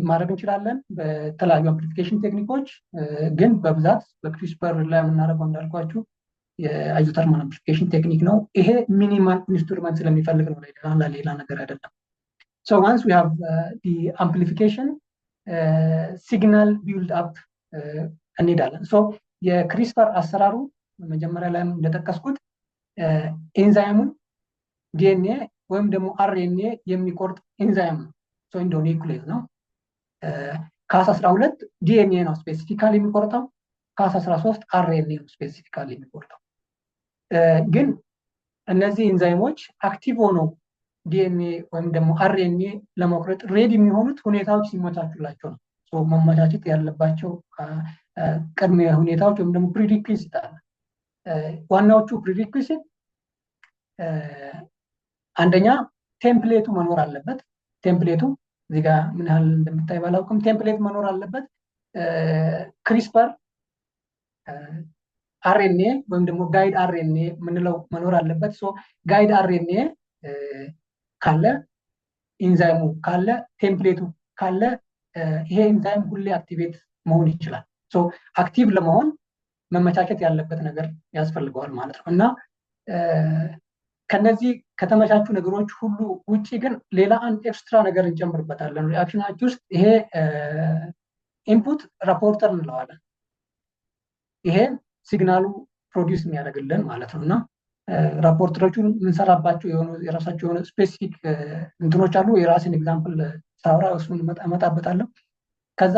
ማድረግ እንችላለን በተለያዩ አምፕሊፊኬሽን ቴክኒኮች፣ ግን በብዛት በክሪስፐር ላይ የምናደርገው እንዳልኳችሁ የአይዞተርማል አምፕሊፊኬሽን ቴክኒክ ነው። ይሄ ሚኒማል ኢንስትሩመንት ስለሚፈልግ ነው፣ ሌላ ነገር አይደለም። once we have the amplification signal build up እንሄዳለን። የክሪስፐር አሰራሩ መጀመሪያ ላይ እንደጠቀስኩት ኤንዛይሙን ዲኤንኤ ወይም ደግሞ አርኤንኤ የሚቆርጥ ኤንዛይም ነው። ኢንዶኒክሌዝ ነው። ካስ 12 ዲኤንኤ ነው ስፔሲፊካሊ የሚቆርጠው። ካስ 13 አርኤንኤ ነው ስፔሲፊካሊ የሚቆርጠው። ግን እነዚህ ኤንዛይሞች አክቲቭ ሆነው ዲኤንኤ ወይም ደግሞ አርኤንኤ ለመቁረጥ ሬዲ የሚሆኑት ሁኔታዎች ሲመቻቹላቸው ነው። መመቻቸት ያለባቸው ቅድመ ሁኔታዎች ወይም ደግሞ ፕሪሪኩዊዚት አለ። ዋናዎቹ ፕሪሪኩዊዚት አንደኛ ቴምፕሌቱ መኖር አለበት። ቴምፕሌቱ እዚህ ጋር ምን ያህል እንደምታይ ባላውቅም ቴምፕሌት መኖር አለበት። ክሪስፐር አርኤንኤ ወይም ደግሞ ጋይድ አርኤንኤ የምንለው መኖር አለበት። ሶ ጋይድ አርኤንኤ ካለ ኢንዛይሙ ካለ ቴምፕሌቱ ካለ ይሄ ኢንዛይም ሁሌ አክቲቬት መሆን ይችላል። ሶ አክቲቭ ለመሆን መመቻቸት ያለበት ነገር ያስፈልገዋል ማለት ነው። እና ከነዚህ ከተመቻቹ ነገሮች ሁሉ ውጪ ግን ሌላ አንድ ኤክስትራ ነገር እንጨምርበታለን ሪአክሽናችን ውስጥ። ይሄ ኢንፑት ራፖርተር እንለዋለን። ይሄ ሲግናሉ ፕሮዲውስ የሚያደርግልን ማለት ነው። እና ራፖርተሮቹን የምንሰራባቸው የራሳቸው የሆነ ስፔሲፊክ እንትኖች አሉ። የራስን ኤግዛምፕል ሳውራ እሱን እመጣበታለሁ። ከዛ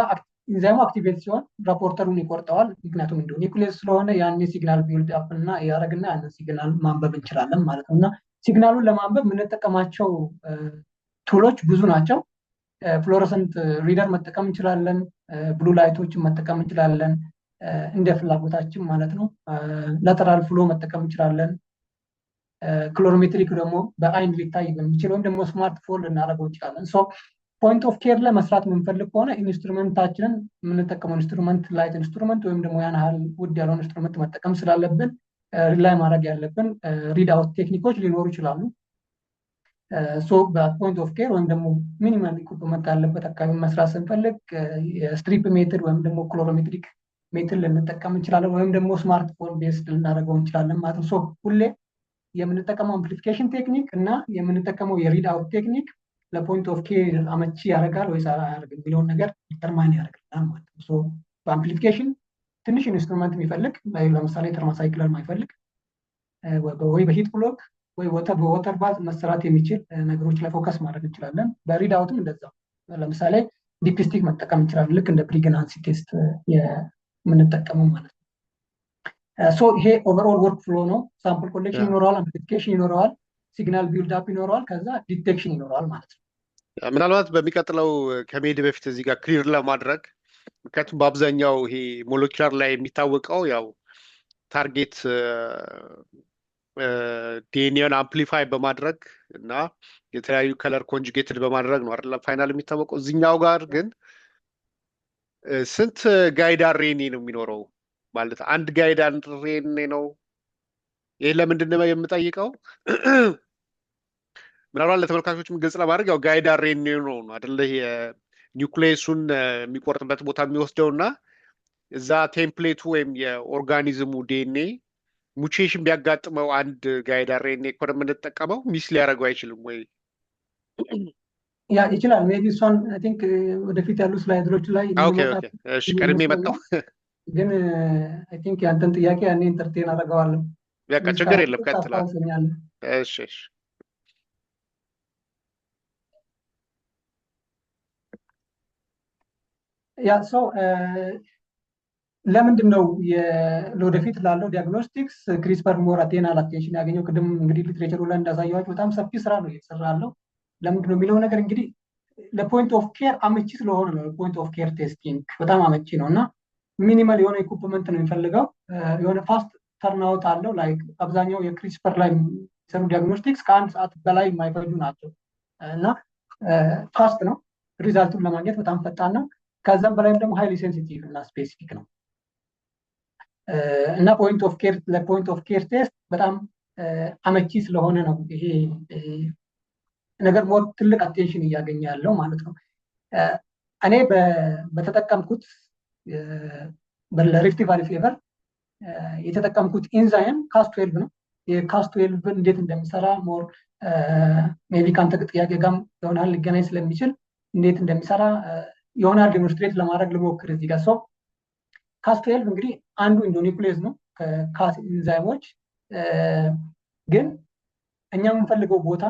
ኢንዛይሙ አክቲቬት ሲሆን ራፖርተሩን ይቆርጠዋል። ምክንያቱም እንዲሁ ኒውክሊየስ ስለሆነ ያን ሲግናል ቢልድ አፕ እና ያደረግና ያን ሲግናል ማንበብ እንችላለን ማለት ነው። እና ሲግናሉን ለማንበብ የምንጠቀማቸው ቱሎች ብዙ ናቸው። ፍሎረሰንት ሪደር መጠቀም እንችላለን። ብሉ ላይቶችን መጠቀም እንችላለን እንደ ፍላጎታችን ማለት ነው። ላተራል ፍሎ መጠቀም እንችላለን። ክሎሮሜትሪክ ደግሞ በአይን ሊታይ በሚችል ወይም ደግሞ ስማርትፎን ልናደርገው እንችላለን። ፖይንት ኦፍ ኬር ላይ መስራት የምንፈልግ ከሆነ ኢንስትሩመንታችንን የምንጠቀመው ኢንስትሩመንት ላይት ኢንስትሩመንት ወይም ደግሞ ያን ያህል ውድ ያልሆነ ኢንስትሩመንት መጠቀም ስላለብን ሪላይ ማድረግ ያለብን ሪድ አውት ቴክኒኮች ሊኖሩ ይችላሉ። በፖይንት ኦፍ ኬር ወይም ደግሞ ሚኒማል ኢኩፕመንት ያለበት አካባቢ መስራት ስንፈልግ የስትሪፕ ሜትድ ወይም ደግሞ ክሎሮሜትሪክ ሜትድ ልንጠቀም እንችላለን፣ ወይም ደግሞ ስማርትፎን ቤስድ ልናደርገው እንችላለን ማለት ነው። ሁሌ የምንጠቀመው አምፕሊፊኬሽን ቴክኒክ እና የምንጠቀመው የሪድ አውት ቴክኒክ ለፖይንት ኦፍ ኬር አመቺ ያደርጋል ወይስ አያደርግም የሚለውን ነገር ዲተርማይን ያደርግልናል ማለት ነው። በአምፕሊፊኬሽን ትንሽ ኢንስትሩመንት የሚፈልግ ለምሳሌ ተርሞሳይክለር ማይፈልግ ወይ በሂት ብሎክ ወይ በወተር ባዝ መሰራት የሚችል ነገሮች ላይ ፎከስ ማድረግ እንችላለን። በሪድ አውትም እንደዛው ለምሳሌ ዲፕስቲክ መጠቀም እንችላለን፣ ልክ እንደ ፕሪግናንሲ ቴስት የምንጠቀመው ማለት ነው። ይሄ ኦቨርኦል ወርክ ፍሎ ነው። ሳምፕል ኮሌክሽን ይኖረዋል፣ አምፕሊፊኬሽን ይኖረዋል፣ ሲግናል ቢልድ አፕ ይኖረዋል፣ ከዛ ዲቴክሽን ይኖረዋል ማለት ነው። ምናልባት በሚቀጥለው ከመሄድ በፊት እዚህ ጋር ክሊር ለማድረግ ምክንያቱም በአብዛኛው ይሄ ሞለኪላር ላይ የሚታወቀው ያው ታርጌት ዲኤንኤን አምፕሊፋይ በማድረግ እና የተለያዩ ከለር ኮንጁጌትድ በማድረግ ነው አይደል ፋይናል የሚታወቀው። እዚህኛው ጋር ግን ስንት ጋይድ አርኤንኤ ነው የሚኖረው? ማለት አንድ ጋይድ አርኤንኤ ነው። ይሄ ለምንድን ነው የምጠይቀው? ምናልባት ለተመልካቾችም ግልጽ ለማድረግ ያው ጋይድ አርኤንኤ ነው አይደለ የኒውክሊየሱን የሚቆርጥበት ቦታ የሚወስደው እና እዛ ቴምፕሌቱ ወይም የኦርጋኒዝሙ ዲኤንኤ ሙቴሽን ቢያጋጥመው አንድ ጋይድ አርኤንኤ እኮ ነው የምንጠቀመው፣ ሚስ ሊያደርገው አይችልም ወይ? ያ ይችላል። ሜቢ እሷን አይ ቲንክ ወደፊት ያሉ ስላይድሮች ላይ እሺ ቀድሜ መጣሁ። ግን አይ ቲንክ ያንተን ጥያቄ ያኔ ኢንተርቴን አደርገዋለሁ። በቃ ችግር የለም ቀጥላ። እሺ እሺ ያ ሰው ለምንድን ነው ለወደፊት ላለው ዲያግኖስቲክስ ክሪስፐር ሞር አቴናል አቴንሽን ያገኘው? ቅድም እንግዲህ ሊትሬቸሩ ላይ እንዳሳየኋችሁ በጣም ሰፊ ስራ ነው እየተሰራ ያለው። ለምንድን ነው የሚለው ነገር እንግዲህ ለፖይንት ኦፍ ኬር አመቺ ስለሆነ ነው። ፖይንት ኦፍ ኬር ቴስቲንግ በጣም አመቺ ነው እና ሚኒማል የሆነ ኢኩፕመንት ነው የሚፈልገው። የሆነ ፋስት ተርናውት አለው። ላይክ አብዛኛው የክሪስፐር ላይ የሚሰሩ ዲያግኖስቲክስ ከአንድ ሰዓት በላይ የማይፈጁ ናቸው እና ፋስት ነው። ሪዛልቱን ለማግኘት በጣም ፈጣን ነው። ከዛም በላይም ደግሞ ሃይሊ ሴንሲቲቭ እና ስፔሲፊክ ነው እና ለፖይንት ኦፍ ኬር ቴስት በጣም አመቺ ስለሆነ ነው ይሄ ነገር ሞር ትልቅ አቴንሽን እያገኘ ያለው ማለት ነው። እኔ በተጠቀምኩት ለሪፍት ቫሊ ፌቨር የተጠቀምኩት ኢንዛይም ካስ12 ነው። የካስ12 እንዴት እንደሚሰራ ሞር ሜቢ ከአንተ ጥያቄ ጋር ይሆናል ሊገናኝ ስለሚችል እንዴት እንደሚሰራ ይሆናል ዲሞንስትሬት ለማድረግ ልሞክር እዚህ ጋር። ሰው ካስ12 እንግዲህ አንዱ ኢንዶኒውክሌዝ ነው ከካስ ኢንዛይሞች። ግን እኛ የምንፈልገው ቦታ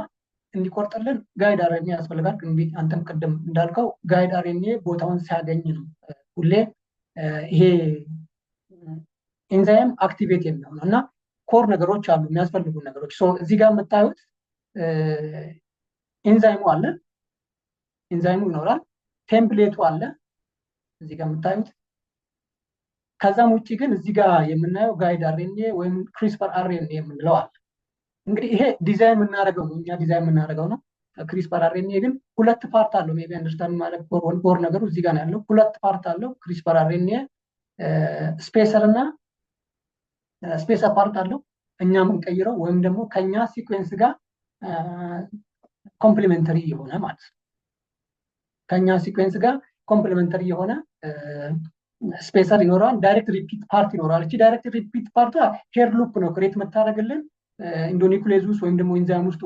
እንዲቆርጥልን ጋይድ አርኤንኤ ያስፈልጋል። እንግዲህ አንተም ቅድም እንዳልከው ጋይድ አርኤንኤ ቦታውን ሲያገኝ ነው ሁሌ ይሄ ኢንዛይም አክቲቬት የሚሆነው እና ኮር ነገሮች አሉ የሚያስፈልጉ ነገሮች። እዚህ ጋር የምታዩት ኢንዛይሙ አለ፣ ኢንዛይሙ ይኖራል፣ ቴምፕሌቱ አለ እዚህ ጋር የምታዩት። ከዛም ውጭ ግን እዚህ ጋር የምናየው ጋይድ አርኤንኤ ወይም ክሪስፐር አርኤንኤ የምንለው አለ። እንግዲህ ይሄ ዲዛይን የምናደርገው ነው፣ እኛ ዲዛይን የምናደርገው ነው። ክሪስፐር አርኤንኤ ግን ሁለት ፓርት አለው። ሜይ ቢ አንደርስታንድ ማለት ኮር ነገሩ እዚህ ጋር ነው ያለው። ሁለት ፓርት አለው ክሪስፐር አርኤንኤ፣ ስፔሰር እና ስፔሰር ፓርት አለው። እኛ የምንቀይረው ወይም ደግሞ ከኛ ሲኩዌንስ ጋር ኮምፕሊሜንተሪ የሆነ ማለት ነው። ከኛ ሲኩዌንስ ጋር ኮምፕሊሜንተሪ የሆነ ስፔሰር ይኖራል። ዳይሬክት ሪፒት ፓርት ይኖራል። እቺ ዳይሬክት ሪፒት ፓርቷ ሄር ሉፕ ነው ክሬት የምታደርግልን ኢንዶኒኩሌዝ ውስጥ ወይም ደግሞ ኢንዛይም ውስጥ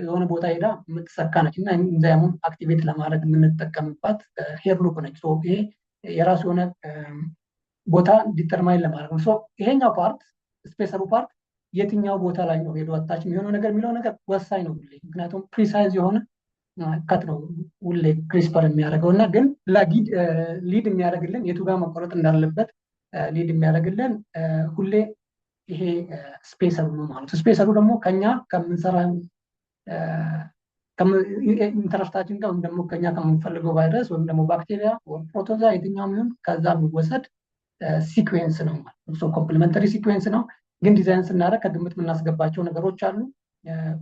የሆነ ቦታ ሄዳ የምትሰካ ነች እና ኢንዛይሙን አክቲቬት ለማድረግ የምንጠቀምባት ሄር ሉፕ ነች። ይሄ የራሱ የሆነ ቦታ ዲተርማይን ለማድረግ ነው። ይሄኛው ፓርት ስፔሰሩ ፓርት የትኛው ቦታ ላይ ነው ሄዶ አታች የሚሆነው ነገር የሚለው ነገር ወሳኝ ነው ሁሌ። ምክንያቱም ፕሪሳይዝ የሆነ ከት ነው ሁሌ ክሪስፐር የሚያደርገው እና ግን ሊድ የሚያደርግልን የቱ ጋር መቆረጥ እንዳለበት ሊድ የሚያደርግልን ሁሌ ይሄ ስፔሰሩ ነው ማለት ነው። ስፔሰሩ ደግሞ ከኛ ከምንሰራ ኢንተረስታችን ጋር ወይም ደግሞ ከኛ ከምንፈልገው ቫይረስ ወይም ደግሞ ባክቴሪያ ወይም ፕሮቶዛ የትኛውም ይሁን ከዛ የሚወሰድ ሲኩዌንስ ነው ማለት ነው። ኮምፕሊመንተሪ ሲኩዌንስ ነው። ግን ዲዛይን ስናደርግ ከግምት የምናስገባቸው ነገሮች አሉ።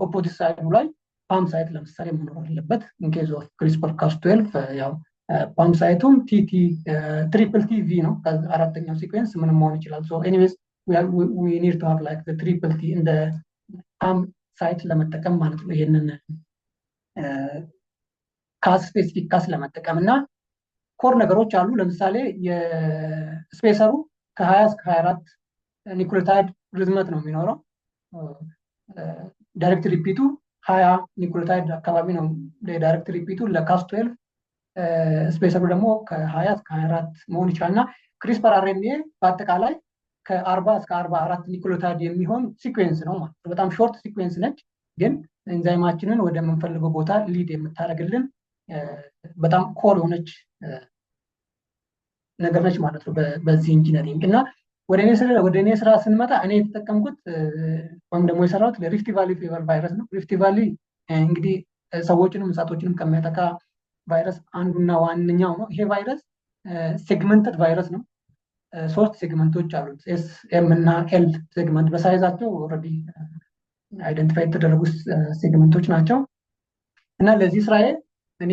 ኦፖዚት ሳይዱ ላይ ፓም ሳይት ለምሳሌ መኖር አለበት። ኢንኬዝ ኦፍ ክሪስፐር ካስ12 ያው ፓም ሳይቱም ቲቲ ትሪፕል ቲቪ ነው። አራተኛው ሲኩዌንስ ምንም መሆን ይችላል። ኤኒዌይስ we need to have like the triple T in the PAM site ለመጠቀም ማለት ነው። ይሄንን ካስ ስፔሲፊክ ካስ ለመጠቀም እና ኮር ነገሮች አሉ። ለምሳሌ የስፔሰሩ ከ20 እስከ 24 ኒውክሊዮታይድ ርዝመት ነው የሚኖረው። ዳይሬክት ሪፒቱ 20 ኒውክሊዮታይድ አካባቢ ነው ለዳይሬክት ሪፒቱ። ለካስ12 ስፔሰሩ ደግሞ ከ20 እስከ 24 መሆን ይችላል እና ክሪስፐር አርኤንኤ በአጠቃላይ ከ40 እስከ 44 ኒውክሊዮታይድ የሚሆን ሲኩዌንስ ነው ማለት ነው። በጣም ሾርት ሲኩዌንስ ነች፣ ግን ኤንዛይማችንን ወደ የምንፈልገው ቦታ ሊድ የምታደርግልን በጣም ኮር የሆነች ነገር ነች ማለት ነው በዚህ ኢንጂነሪንግ። እና ወደ እኔ ስራ ስንመጣ እኔ የተጠቀምኩት ወይም ደግሞ የሰራሁት ለሪፍት ቫሊ ፌቨር ቫይረስ ነው። ሪፍት ቫሊ እንግዲህ ሰዎችንም እንስሳቶችንም ከሚያጠቃ ቫይረስ አንዱና ዋነኛው ነው። ይሄ ቫይረስ ሴግመንትድ ቫይረስ ነው። 3 ሴግመንቶች አሉት፣ ኤስ ኤም እና ኤል ሴግመንት። በሳይዛቸው ኦልሬዲ አይደንቲፋይ የተደረጉ ሴግመንቶች ናቸው። እና ለዚህ ስራዬ እኔ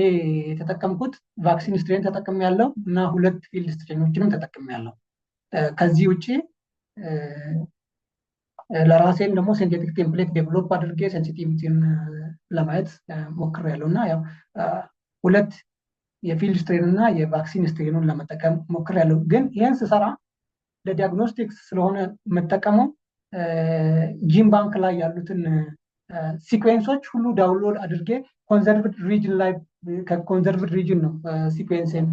የተጠቀምኩት ቫክሲን ስትሬን ተጠቅም ያለው እና 2 ፊልድ ስትሬኖችንም ተጠቅም ያለው። ከዚህ ውጭ ለራሴን ደግሞ ሲንቴቲክ ቴምፕሌት ዴቨሎፕ አድርጌ ሴንሲቲቪቲን ለማየት ሞክሬያለሁ እና ያው 2 የፊልድ ስትሬን እና የቫክሲን ስትሬኑን ለመጠቀም ሞክሬያለሁ። ግን ይህን ስሰራ ለዲያግኖስቲክስ ስለሆነ የምጠቀመው ጂን ባንክ ላይ ያሉትን ሲኩዌንሶች ሁሉ ዳውንሎድ አድርጌ ኮንዘርቭድ ሪጅን ላይ ከኮንዘርቭድ ሪጅን ነው ሲኩዌንስን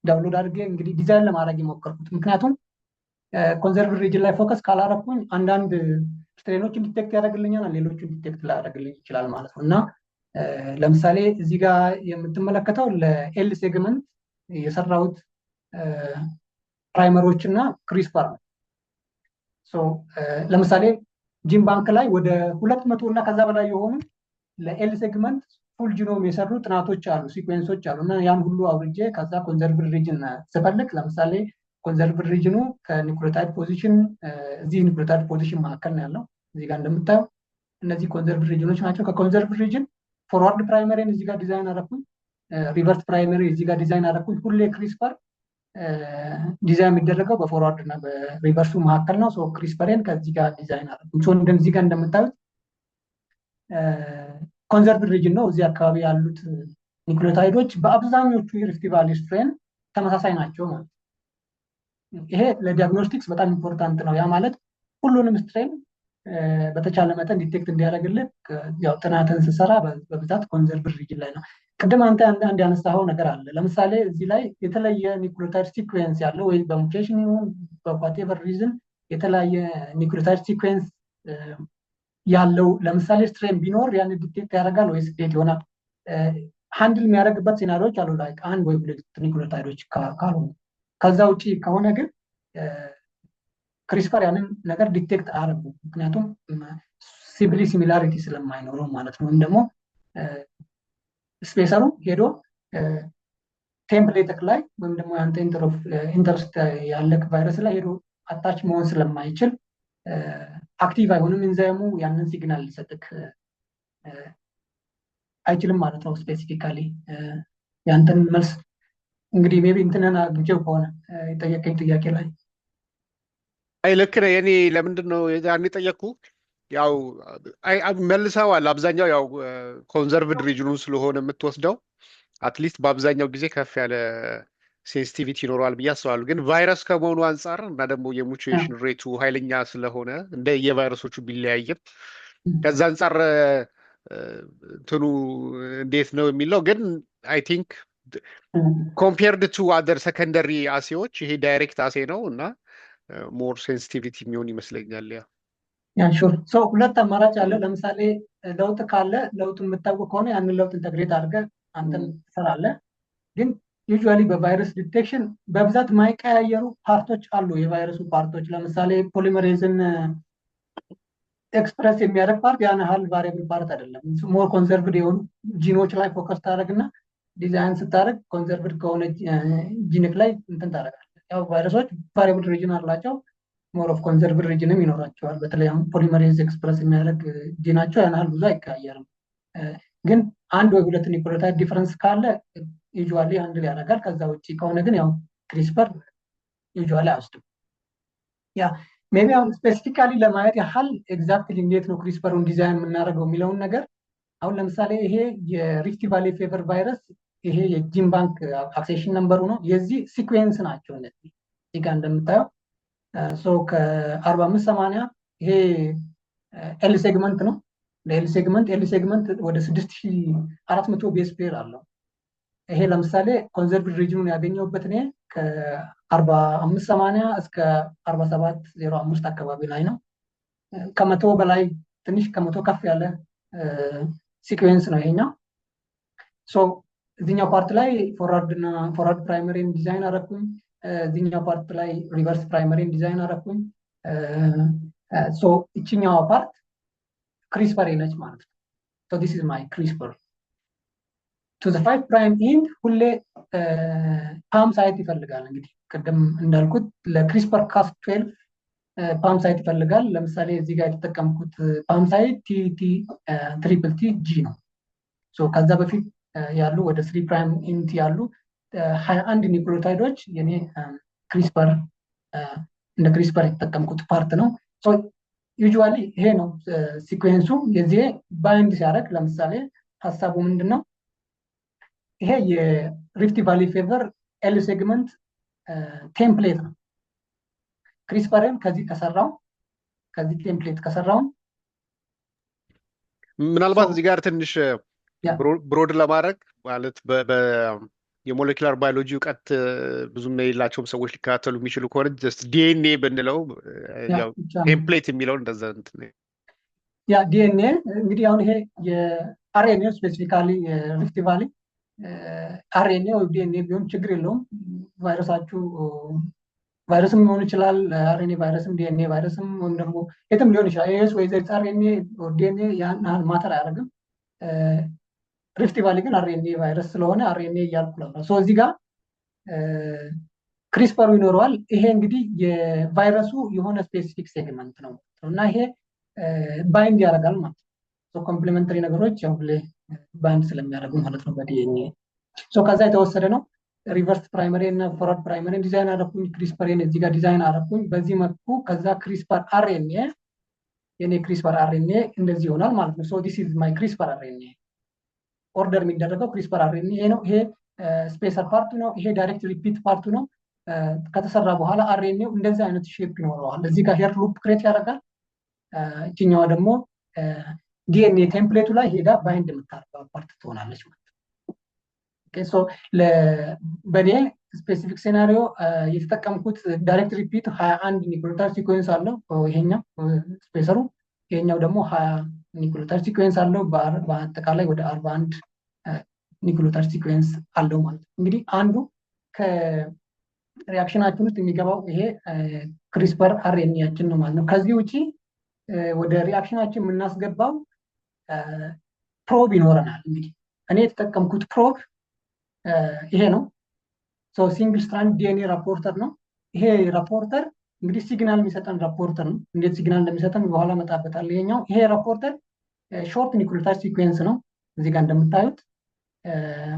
ዳውንሎድ አድርጌ እንግዲህ ዲዛይን ለማድረግ የሞከርኩት። ምክንያቱም ኮንዘርቭድ ሪጅን ላይ ፎከስ ካላረኩኝ አንዳንድ ስትሬኖችን ዲቴክት ያደርግልኛል፣ ሌሎችን ዲቴክት ላያደርግልኝ ይችላል ማለት ነው። እና ለምሳሌ እዚህ ጋር የምትመለከተው ለኤል ሴግመንት የሰራሁት ፕራይመሮች እና ክሪስፐር ነው። ለምሳሌ ጂን ባንክ ላይ ወደ 200 እና ከዛ በላይ የሆኑ ለኤል ሴግመንት ፉል ጂኖም የሰሩ ጥናቶች አሉ፣ ሲኩዌንሶች አሉ። እና ያን ሁሉ አውርጄ ከዛ ኮንዘርቭድ ሪጅን ስፈልግ ለምሳሌ ኮንዘርቭድ ሪጅኑ ከኒውክሊዮታይድ ፖዚሽን እዚህ ኒውክሊዮታይድ ፖዚሽን መካከል ነው ያለው። እዚህ ጋር እንደምታየው እነዚህ ኮንዘርቭድ ሪጅኖች ናቸው። ከኮንዘርቭድ ሪጅን ፎርዋርድ ፕራይመሪን እዚህ ጋር ዲዛይን አደረኩኝ፣ ሪቨርስ ፕራይመሪ እዚህ ጋር ዲዛይን አደረኩኝ። ሁሌ ክሪስፐር ዲዛይን የሚደረገው በፎርዋርድ እና በሪቨርሱ መካከል ነው። ክሪስፐርን ከዚህ ጋር ዲዛይን አደረኩኝ። እንደዚህ ጋር እንደምታዩት ኮንዘርቭድ ሪጅን ነው። እዚህ አካባቢ ያሉት ኒውክሊዮታይዶች በአብዛኞቹ የሪፍት ቫሊ ስትሬን ተመሳሳይ ናቸው ማለት ነው። ይሄ ለዲያግኖስቲክስ በጣም ኢምፖርታንት ነው። ያ ማለት ሁሉንም ስትሬን በተቻለ መጠን ዲቴክት እንዲያደርግልህ ያው ጥናትን ስሰራ በብዛት ኮንዘርቭድ ሪጅን ላይ ነው። ቅድም አንተ አንድ ያነሳኸው ነገር አለ። ለምሳሌ እዚህ ላይ የተለየ ኒውክሊዮታይድ ሲኩዌንስ ያለው ወይ በሙቴሽን ይሁን በዋቴቨር ሪዝን የተለያየ ኒውክሊዮታይድ ሲኩዌንስ ያለው ለምሳሌ ስትሬን ቢኖር ያን ዲቴክት ያደርጋል ወይስ እንዴት ይሆናል? ሃንድል የሚያደርግበት ሴናሪዎች አሉ፣ ላይክ አንድ ወይ ሁለት ኒውክሊዮታይዶች ካልሆኑ። ከዛ ውጪ ከሆነ ግን ክሪስፐር ያንን ነገር ዲቴክት አያደርጉም፣ ምክንያቱም ሲሚላሪቲ ስለማይኖረው ማለት ነው። ወይም ደግሞ ስፔሰሩ ሄዶ ቴምፕሌት ላይ ወይም ደግሞ ያንተ ኢንተረስት ያለክ ቫይረስ ላይ ሄዶ አታች መሆን ስለማይችል አክቲቭ አይሆንም ኢንዛይሙ ያንን ሲግናል ሊሰጥክ አይችልም ማለት ነው። ስፔሲፊካሊ ያንተን መልስ እንግዲህ ሜቢ እንትንን አግኝቼው ከሆነ የጠየቀኝ ጥያቄ ላይ አይ ልክ ነህ። የኔ ለምንድን ነው ያን የጠየቅኩ? ያው መልሰዋል። አብዛኛው ያው ኮንዘርቭድ ሪጅኑ ስለሆነ የምትወስደው አትሊስት በአብዛኛው ጊዜ ከፍ ያለ ሴንሲቲቪቲ ይኖረዋል ብዬ አስባለሁ። ግን ቫይረስ ከመሆኑ አንጻር እና ደግሞ የሙቴሽን ሬቱ ኃይለኛ ስለሆነ እንደ የቫይረሶቹ ቢለያይም ከዛ አንጻር እንትኑ እንዴት ነው የሚለው ግን አይ ቲንክ ኮምፔርድ ቱ አደር ሰከንደሪ አሴዎች ይሄ ዳይሬክት አሴ ነው እና ሞር ሴንሲቲቪቲ የሚሆን ይመስለኛል። ያ ሹር ሰው ሁለት አማራጭ አለ። ለምሳሌ ለውጥ ካለ ለውጡ የምታውቅ ከሆነ ያንን ለውጥ ኢንተግሬት አድርገህ አንተም ትሰራለህ። ግን ዩዥዋሊ በቫይረስ ዲቴክሽን በብዛት የማይቀያየሩ ፓርቶች አሉ። የቫይረሱ ፓርቶች ለምሳሌ ፖሊመሬዝን ኤክስፕረስ የሚያደርግ ፓርት ያን ያህል ቫሪያብል ፓርት አይደለም። ሞር ኮንዘርቭድ የሆኑ ጂኖች ላይ ፎከስ ታደርግና ዲዛይን ስታደርግ ኮንዘርቭድ ከሆነ ጂንክ ላይ እንትን ታደርጋለህ። ያው ቫይረሶች ቫሪያብል ሪጅን አላቸው። ሞር ኦፍ ኮንዘርቭድ ሪጅንም ይኖራቸዋል። በተለይ ፖሊመሬዝ ኤክስፕረስ የሚያደርግ ጂናቸው ያን ያህል ብዙ አይቀያየርም። ግን አንድ ወይ ሁለት ኒውክሊዮታይድ ዲፈረንስ ካለ ዩዥዋሊ አንድ ያደርጋል። ከዛ ውጭ ከሆነ ግን ያው ክሪስፐር ዩዥዋሊ አይወስድም። ያ ሜቢ አሁን ስፔሲፊካሊ ለማየት ያህል ኤግዛክትሊ እንዴት ነው ክሪስፐሩን ዲዛይን የምናደርገው የሚለውን ነገር አሁን ለምሳሌ ይሄ የሪፍት ቫሊ ፌቨር ቫይረስ ይሄ የጂን ባንክ አክሴሽን ነምበሩ ነው። የዚህ ሲኩዌንስ ናቸው እነዚህ እዚህ ጋር እንደምታየው ከ4580 ይሄ ኤል ሴግመንት ነው። ለኤል ሴግመንት ወደ 6400 ቤስ ፔር አለው። ይሄ ለምሳሌ ኮንዘርቭድ ሪጅኑን ያገኘውበት እኔ ከ4580 እስከ 4705 አካባቢ ላይ ነው። ከመቶ በላይ ትንሽ ከመቶ ከፍ ያለ ሲኩዌንስ ነው ይሄኛው። እዚኛው ፓርት ላይ ፎርዋርድ ፕራይመሪን ዲዛይን አረኩኝ። እዚኛው ፓርት ላይ ሪቨርስ ፕራይመሪን ዲዛይን አረኩኝ። እችኛዋ ፓርት ክሪስፐር ነች ማለት ነው። ዲስ ኢዝ ማይ ክሪስፐር ቱ ዘ 5 ፕራይም ኢንድ ሁሌ ፓም ሳይት ይፈልጋል። እንግዲህ ቅድም እንዳልኩት ለክሪስፐር ካስ 12 ፓም ሳይት ይፈልጋል። ለምሳሌ እዚህ ጋር የተጠቀምኩት ፓም ሳይት ትሪፕል ቲ ጂ ነው። ከዛ በፊት ያሉ ወደ 3 ፕራይም ኢንድ ያሉ 21 ኒውክሊዮታይዶች የኔ ክሪስፐር እንደ ክሪስፐር የተጠቀምኩት ፓርት ነው። ዩዥዋሊ ይሄ ነው ሲኩዌንሱ። የዚህ ባይንድ ሲያደርግ ለምሳሌ ሀሳቡ ምንድን ነው? ይሄ የሪፍት ቫሊ ፌቨር ኤል ሴግመንት ቴምፕሌት ነው። ክሪስፐርን ከዚህ ቴምፕሌት ከሰራው ምናልባት እዚህ ጋር ትንሽ ብሮድ ለማድረግ ማለት የሞለኪላር ባዮሎጂ እውቀት ብዙም የሌላቸውም ሰዎች ሊከታተሉ የሚችሉ ከሆነ ጀስት ዲኤንኤ ብንለው ቴምፕሌት የሚለውን እንደዛ ያ ዲኤንኤ እንግዲህ አሁን ይሄ የአርኤንኤ ስፔሲፊካሊ ሪፍት ቫሊ አርኤንኤ ወይ ዲኤንኤ ቢሆን ችግር የለውም። ቫይረስም ሊሆን ይችላል። አርኤንኤ ቫይረስም ዲኤንኤ ቫይረስም ወይም ደግሞ የትም ሊሆን ይችላል። ኤስ ወይ ዘ አርኤንኤ ዲኤንኤ ያን ያህል ማተር አያደርግም። ሪፍት ቫሊ ግን አርኤንኤ ቫይረስ ስለሆነ አርኤንኤ እያልኩ ነበር። እዚህ ጋር ክሪስፐሩ ይኖረዋል። ይሄ እንግዲህ የቫይረሱ የሆነ ስፔሲፊክ ሴግመንት ነው እና ይሄ ባይንድ ያደርጋል ማለት ነው። ኮምፕሊመንተሪ ነገሮች ያው ባይንድ ስለሚያደርጉ ማለት ነው በዲኤንኤ። ከዛ የተወሰደ ነው። ሪቨርስ ፕራይመሪ እና ፎርዋርድ ፕራይመሪ ዲዛይን አደረኩኝ። ክሪስፐርን እዚህ ጋር ዲዛይን አደረኩኝ በዚህ መልኩ። ከዛ ክሪስፐር አርኤንኤ የኔ ክሪስፐር አርኤንኤ እንደዚህ ይሆናል ማለት ነው። ዲስ ኢዝ ማይ ክሪስፐር አርኤንኤ። ኦርደር የሚደረገው ክሪስፐር አርኤንኤ ነው። ይሄ ስፔሰር ፓርቱ ነው። ይሄ ዳይሬክት ሪፒት ፓርቱ ነው። ከተሰራ በኋላ አርኤንኤው እንደዚህ አይነት ሼፕ ይኖረዋል። እዚህ ጋር ሄር ሉፕ ክሬት ያደርጋል። እችኛዋ ደግሞ ዲኤንኤ ቴምፕሌቱ ላይ ሄዳ ባይንድ የምታደርገው ፓርት ትሆናለች ማለት ነው። በኔ ስፔሲፊክ ሴናሪዮ የተጠቀምኩት ዳይሬክት ሪፒት 21 ኒውክሊዮታይድ ሲኩዌንስ አለው ይሄኛው ስፔሰሩ። ይሄኛው ደግሞ 20 ኒውክሊዮታይድ ሲኩዌንስ አለው። በአጠቃላይ ወደ 41 ኒውክሊዮታይድ ሲኩዌንስ አለው ማለት ነው። እንግዲህ አንዱ ከሪአክሽናችን ውስጥ የሚገባው ይሄ ክሪስፐር አርኤንኤያችን ነው ማለት ነው። ከዚህ ውጪ ወደ ሪአክሽናችን የምናስገባው ፕሮብ ይኖረናል። እንግዲህ እኔ የተጠቀምኩት ፕሮብ ይሄ ነው። ሲንግል ስትራንድ ዲኤንኤ ራፖርተር ነው። ይሄ ራፖርተር እንግዲህ ሲግናል የሚሰጠን ራፖርተር ነው። እንዴት ሲግናል እንደሚሰጠን በኋላ መጣበታል። ይሄኛው ይሄ ራፖርተር ሾርት ኒውክሊዮታይድ ሲኩዌንስ ነው። እዚህ ጋር እንደምታዩት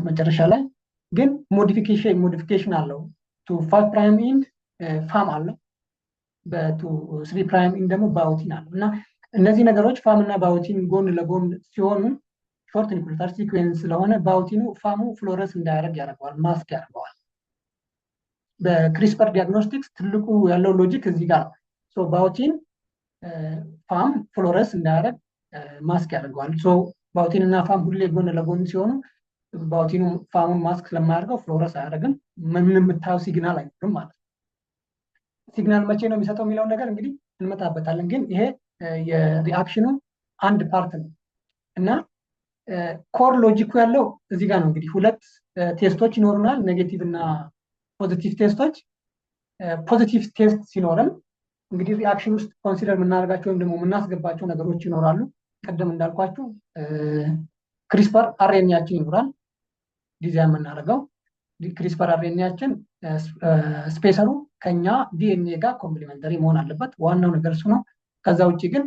መጨረሻ ላይ ግን ሞዲፊኬሽን አለው። ቱ 5 ፕራይም ኢንድ ፋም አለው፣ በቱ 3 ፕራይም ኢንድ ደግሞ ባዮቲን አለው እና እነዚህ ነገሮች ፋም እና ባዮቲን ጎን ለጎን ሲሆኑ ሾርት ኒውክሊዮታይድ ሲኩዌንስ ስለሆነ ባዮቲኑ ፋሙ ፍሎረስ እንዳያደርግ ያደርገዋል፣ ማስክ ያደርገዋል። በክሪስፐር ዲያግኖስቲክስ ትልቁ ያለው ሎጂክ እዚህ ጋር ነው። ባዮቲን ፋም ፍሎረስ እንዳያደርግ ማስክ ያደርገዋል። ባዮቲን እና ፋም ሁሌ ጎን ለጎን ሲሆኑ ባዮቲኑ ፋሙን ማስክ ስለማያደርገው ፍሎረስ አያደርግም፣ ምንም የምታየው ሲግናል አይኖርም ማለት ነው። ሲግናል መቼ ነው የሚሰጠው የሚለውን ነገር እንግዲህ እንመጣበታለን። ግን ይሄ የሪአክሽኑ አንድ ፓርት ነው እና ኮር ሎጂኩ ያለው እዚህ ጋር ነው። እንግዲህ ሁለት ቴስቶች ይኖሩናል፣ ኔጌቲቭ እና ፖዚቲቭ ቴስቶች። ፖዚቲቭ ቴስት ሲኖረን እንግዲህ ሪአክሽን ውስጥ ኮንሲደር የምናደርጋቸው ወይም ደግሞ የምናስገባቸው ነገሮች ይኖራሉ። ቀደም እንዳልኳችሁ ክሪስፐር አርኤንኤያችን ይኖራል ዲዛይን የምናደርገው። ክሪስፐር አርኤንኤያችን ስፔሰሩ ከኛ ዲኤንኤ ጋር ኮምፕሊመንተሪ መሆን አለበት። ዋናው ነገር እሱ ነው። ከዛ ውጭ ግን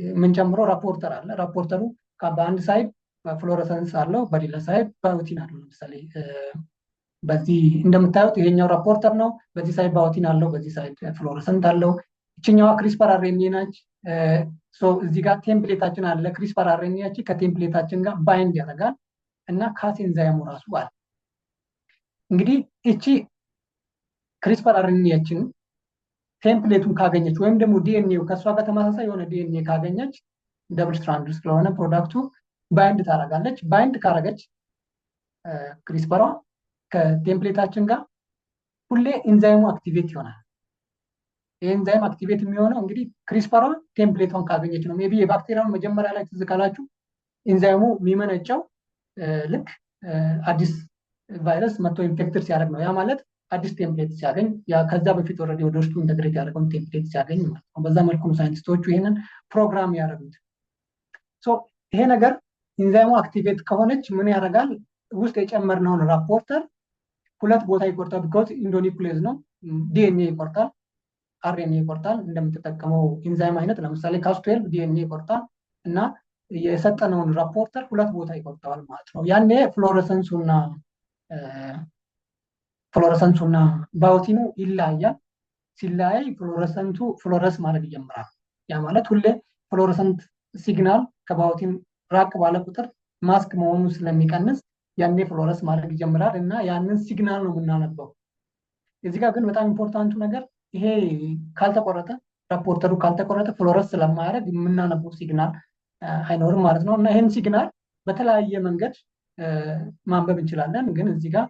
የምንጨምረው ራፖርተር አለ። ራፖርተሩ በአንድ ሳይድ ፍሎረሰንስ አለው፣ በሌላ ሳይድ ባዮቲን አለው። ለምሳሌ በዚህ እንደምታዩት ይሄኛው ራፖርተር ነው፣ በዚህ ሳይድ ባዮቲን አለው፣ በዚህ ሳይድ ፍሎረሰንት አለው። ይችኛዋ ክሪስፐር አርኤንኤ ናች። እዚህ ጋር ቴምፕሌታችን አለ። ክሪስፐር አርኤንኤያችን ከቴምፕሌታችን ጋር ባይንድ ያደርጋል እና ካስ ኤንዛይሙ ራሱ አለ። እንግዲህ እቺ ክሪስፐር አርኤንኤያችን ቴምፕሌቱን ካገኘች ወይም ደግሞ ዲኤንኤው ከእሷ ጋር ተመሳሳይ የሆነ ዲኤንኤ ካገኘች ደብል ስትራንድ ስለሆነ ፕሮዳክቱ ባይንድ ታደርጋለች። ባይንድ ካረገች ክሪስፐሯ ከቴምፕሌታችን ጋር ሁሌ ኢንዛይሙ አክቲቬት ይሆናል። የኢንዛይም አክቲቬት የሚሆነው እንግዲህ ክሪስፐሯ ቴምፕሌቷን ካገኘች ነው። ሜይ ቢ የባክቴሪያውን መጀመሪያ ላይ ትዝ ካላችሁ ኢንዛይሙ የሚመነጨው ልክ አዲስ ቫይረስ መጥቶ ኢንፌክትድ ሲያደርግ ነው። ያ ማለት አዲስ ቴምፕሌት ሲያገኝ፣ ከዛ በፊት ኦልሬዲ ወደ ውስጡ ኢንተግሬት ያደረገውን ቴምፕሌት ሲያገኝ ማለት ነው። በዛ መልኩ ነው ሳይንቲስቶቹ ይሄንን ፕሮግራም ያደረጉት። ይሄ ነገር ኢንዛይሙ አክቲቬት ከሆነች ምን ያደርጋል? ውስጥ የጨመርነውን ራፖርተር ሁለት ቦታ ይቆርጣል። ቢኮዝ ኢንዶኒኩሌዝ ነው፣ ዲኤንኤ ይቆርጣል፣ አርኤንኤ ይቆርጣል። እንደምትጠቀመው ኢንዛይም አይነት ለምሳሌ ካስ12 ዲኤንኤ ይቆርጣል እና የሰጠነውን ራፖርተር ሁለት ቦታ ይቆርጠዋል ማለት ነው። ያኔ ፍሎረሰንሱና ባዮቲኑ ይለያያል። ሲለያይ ፍሎረሰንቱ ፍሎረስ ማድረግ ይጀምራል። ያ ማለት ሁሌ ፍሎረሰንት ሲግናል ከባዮቲን ራቅ ባለ ቁጥር ማስክ መሆኑ ስለሚቀንስ ያኔ ፍሎረስ ማድረግ ይጀምራል እና ያንን ሲግናል ነው የምናነበው። እዚህ ጋር ግን በጣም ኢምፖርታንቱ ነገር ይሄ ካልተቆረጠ፣ ራፖርተሩ ካልተቆረጠ ፍሎረስ ስለማያደርግ የምናነበው ሲግናል አይኖርም ማለት ነው። እና ይህን ሲግናል በተለያየ መንገድ ማንበብ እንችላለን። ግን እዚህ ጋር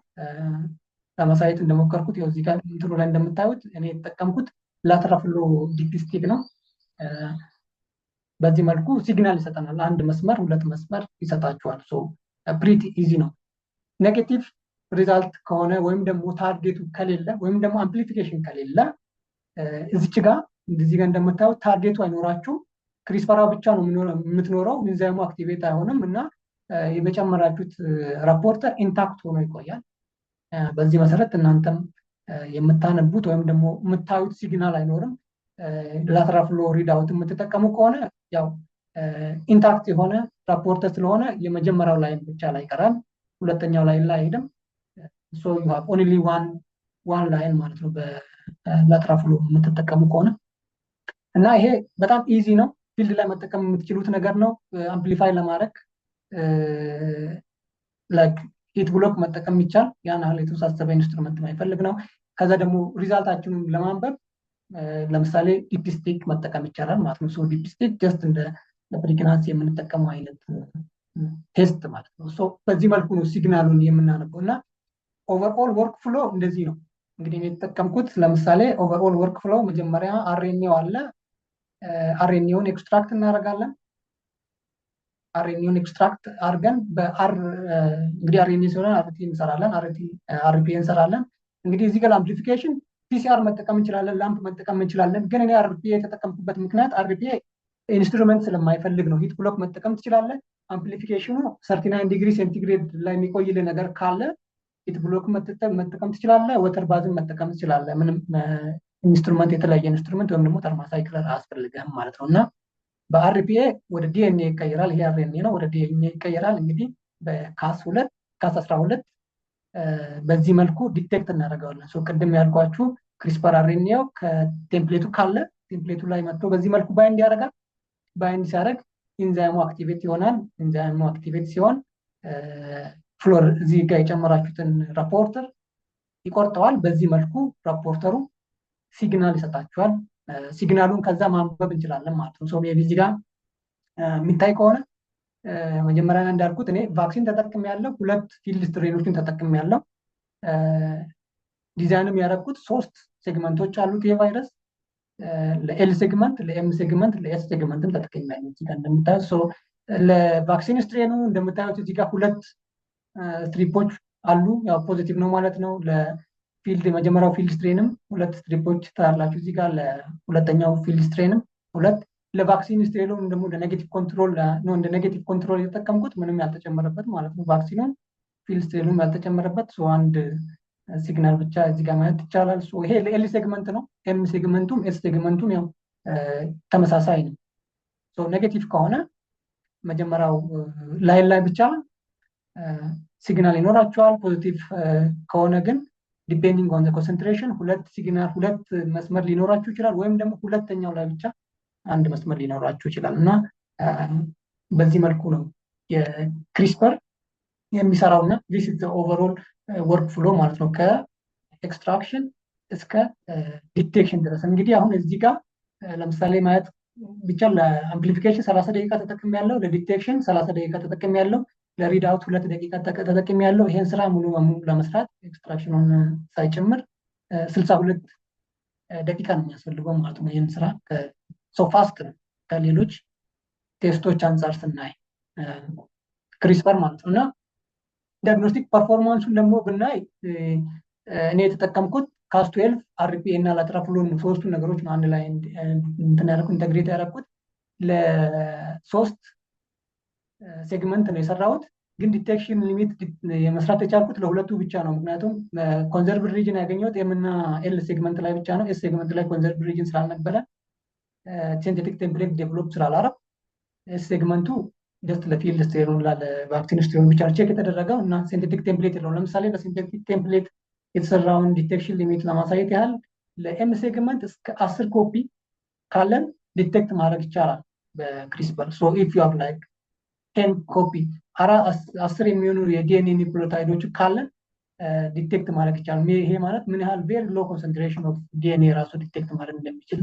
ለማሳየት እንደሞከርኩት ያው እዚህ ጋር እንትኑ ላይ እንደምታዩት እኔ የተጠቀምኩት ላተራል ፍሎ ዲፕስቲክ ነው። በዚህ መልኩ ሲግናል ይሰጠናል። አንድ መስመር ሁለት መስመር ይሰጣችኋል። ፕሪቲ ኢዚ ነው። ኔጌቲቭ ሪዛልት ከሆነ ወይም ደግሞ ታርጌቱ ከሌለ ወይም ደግሞ አምፕሊፊኬሽን ከሌለ እዚች ጋር እንደምታዩት ታርጌቱ አይኖራችሁም። ክሪስፐሯ ብቻ ነው የምትኖረው። ኢንዛይሙ አክቲቬት አይሆንም እና የመጨመራችሁት ራፖርተር ኢንታክት ሆኖ ይቆያል። በዚህ መሰረት እናንተም የምታነቡት ወይም ደግሞ የምታዩት ሲግናል አይኖርም። ላተራል ፍሎ ሪዳውት የምትጠቀሙ ከሆነ ያው ኢንታክት የሆነ ራፖርተር ስለሆነ የመጀመሪያው ላይን ብቻ ላይ ይቀራል፣ ሁለተኛው ላይን ላይ አይሄድም። ሶ ዩ ሃቭ ኦንሊ ዋን ላይን ማለት ነው በላተራል ፍሎ የምትጠቀሙ ከሆነ እና ይሄ በጣም ኢዚ ነው። ፊልድ ላይ መጠቀም የምትችሉት ነገር ነው። አምፕሊፋይ ለማድረግ ላይክ ሂት ብሎክ መጠቀም ይቻል። ያን ያህል የተወሳሰበ ኢንስትሩመንት የማይፈልግ ነው። ከዛ ደግሞ ሪዛልታችንን ለማንበብ ለምሳሌ ዲፕስቲክ መጠቀም ይቻላል ማለት ነው። ሶ ዲፕስቲክ ጀስት እንደ ፕሪግናንሲ የምንጠቀመው አይነት ቴስት ማለት ነው። ሶ በዚህ መልኩ ነው ሲግናሉን የምናነበው እና ኦቨርኦል ወርክ ፍሎ እንደዚህ ነው። እንግዲህ የተጠቀምኩት ለምሳሌ ኦቨርኦል ወርክ ፍሎ መጀመሪያ አርኤንኤው አለ። አርኤንኤውን ኤክስትራክት እናደርጋለን። አርኤንኤውን ኤክስትራክት አድርገን እንግዲህ አርኤንኤ ሲሆን አርቲ እንሰራለን፣ አርፒ እንሰራለን። እንግዲህ እዚህ ጋር አምፕሊፊኬሽን ፒሲአር መጠቀም እንችላለን፣ ላምፕ መጠቀም እንችላለን። ግን እኔ አርፒ የተጠቀምኩበት ምክንያት አርፒ ኢንስትሩመንት ስለማይፈልግ ነው። ሂት ብሎክ መጠቀም ትችላለን። አምፕሊፊኬሽኑ 39 ዲግሪ ሴንቲግሬድ ላይ የሚቆይልህ ነገር ካለ ሂት ብሎክ መጠቀም ትችላለህ። ወተር ባዝን መጠቀም ትችላለህ። ምንም ኢንስትሩመንት የተለያየ ኢንስትሩመንት ወይም ደግሞ ተርማሳይክለር አያስፈልግህም ማለት ነው እና በአርፒኤ ወደ ዲኤንኤ ይቀየራል። ይሄ አርኤንኤ ነው፣ ወደ ዲኤንኤ ይቀየራል። እንግዲህ በካስ 12 በዚህ መልኩ ዲቴክት እናደርገዋለን። ቅድም ያልኳችሁ ክሪስፐር አርኤንኤው ከቴምፕሌቱ ካለ ቴምፕሌቱ ላይ መጥቶ በዚህ መልኩ ባይንድ ያደርጋል። ባይንድ ሲያደርግ ኢንዛይሙ አክቲቬት ይሆናል። ኢንዛይሙ አክቲቬት ሲሆን ፍሎር እዚህ ጋር የጨመራችሁትን ራፖርተር ይቆርጠዋል። በዚህ መልኩ ራፖርተሩ ሲግናል ይሰጣችኋል። ሲግናሉን ከዛ ማንበብ እንችላለን ማለት ነው። ሜይ ቢ እዚህ ጋር የሚታይ ከሆነ መጀመሪያ እንዳልኩት እኔ ቫክሲን ተጠቅሜ ያለው 2 ፊልድ ስትሬኖችን ተጠቅሜ ያለው ዲዛይንም ያደረኩት 3 ሴግመንቶች አሉት የቫይረስ ለኤል ሴግመንት፣ ለኤም ሴግመንት፣ ለኤስ ሴግመንትም ተጠቅሜ ያለው እዚህ ጋር እንደምታዩት። ለቫክሲን ስትሬኑ እንደምታዩት እዚህ ጋር 2 ስትሪፖች አሉ። ያው ፖዚቲቭ ነው ማለት ነው። ለፊልድ የመጀመሪያው ፊልድ ስትሬንም 2 ስትሪፖች ታላላችሁ እዚህ ጋር። ለሁለተኛው ፊልድ ስትሬንም 2። ለቫክሲን ስትሬኑ ደግሞ ለኔጌቲቭ ኮንትሮል ነው፣ እንደ ኔጌቲቭ ኮንትሮል የተጠቀምኩት ምንም ያልተጨመረበት ማለት ነው። ቫክሲኑን ፊልድ ስትሬኑም ያልተጨመረበት አንድ ሲግናል ብቻ እዚህ ጋር ማየት ይቻላል። ይሄ ለኤል ሴግመንት ነው። ኤም ሴግመንቱም ኤስ ሴግመንቱም ያው ተመሳሳይ ነው። ኔጌቲቭ ከሆነ መጀመሪያው ላይን ላይ ብቻ ሲግናል ይኖራቸዋል። ፖዚቲቭ ከሆነ ግን ዲፔንዲንግ ኦን ዘ ኮንሰንትሬሽን 2 ሲግናል 2 መስመር ሊኖራችሁ ይችላል፣ ወይም ደግሞ ሁለተኛው ላይ ብቻ አንድ መስመር ሊኖራችሁ ይችላል። እና በዚህ መልኩ ነው የክሪስፐር የሚሰራውና ዲስ ኢዝ ዘ ኦቨርኦል ወርክ ፍሎ ማለት ነው፣ ከኤክስትራክሽን እስከ ዲቴክሽን ድረስ። እንግዲህ አሁን እዚህ ጋር ለምሳሌ ማየት ብቻ ለአምፕሊፊኬሽን 30 ደቂቃ ተጠቅሜ ያለው፣ ለዲቴክሽን 30 ደቂቃ ተጠቅሜ ያለው፣ ለሪድ አውት 2 ደቂቃ ተጠቅሜ ያለው። ይሄን ስራ ሙሉ በሙሉ ለመስራት ኤክስትራክሽኑን ሳይጨምር 62 ደቂቃ ነው የሚያስፈልገው ማለት ነው። ይሄን ስራ ፋስት ነው ከሌሎች ቴስቶች አንጻር ስናይ ክሪስፐር ማለት ነው። እና ዲያግኖስቲክ ፐርፎርማንሱን ደግሞ ብናይ እኔ የተጠቀምኩት ካስ12 አርፒኤ እና ላትራፍሎን 3ቱ ነገሮች ነው አንድ ላይ ኢንተግሬት ያደረኩት። ለ3 ሴግመንት ነው የሰራሁት፣ ግን ዲቴክሽን ሊሚት የመስራት የቻልኩት ለ2ቱ ብቻ ነው። ምክንያቱም ኮንዘርቭ ሪጅን ያገኘሁት ኤም እና ኤል ሴግመንት ላይ ብቻ ነው። ኤስ ሴግመንት ላይ ኮንዘርቭ ሪጅን ስላልነበረ ሲንቴቲክ ቴምፕሌት ዴቨሎፕ ስላላረፍ ኤስ ሴግመንቱ ጀስት ለፊልድ ስትሬኑ ለቫክሲን ስትሬኑ ብቻ ቼክ የተደረገው እና ሲንቴቲክ ቴምፕሌት የለውም። ለምሳሌ በሲንቴቲክ ቴምፕሌት የተሰራውን ዲቴክሽን ሊሚት ለማሳየት ያህል ለኤም ሴግመንት እስከ 10 ኮፒ ካለን ዲቴክት ማድረግ ይቻላል በክሪስፐር። ኢፍ ዩ ሃቭ ላይክ 10 ኮፒ 10 የሚሆኑ የዲኤንኤ ኒውክሊዮታይዶች ካለን ዲቴክት ማድረግ ይቻላል። ይሄ ማለት ምን ያህል ቬሪ ሎ ኮንሰንትሬሽን ኦፍ ዲኤንኤ ራሱ ዲቴክት ማድረግ እንደሚችል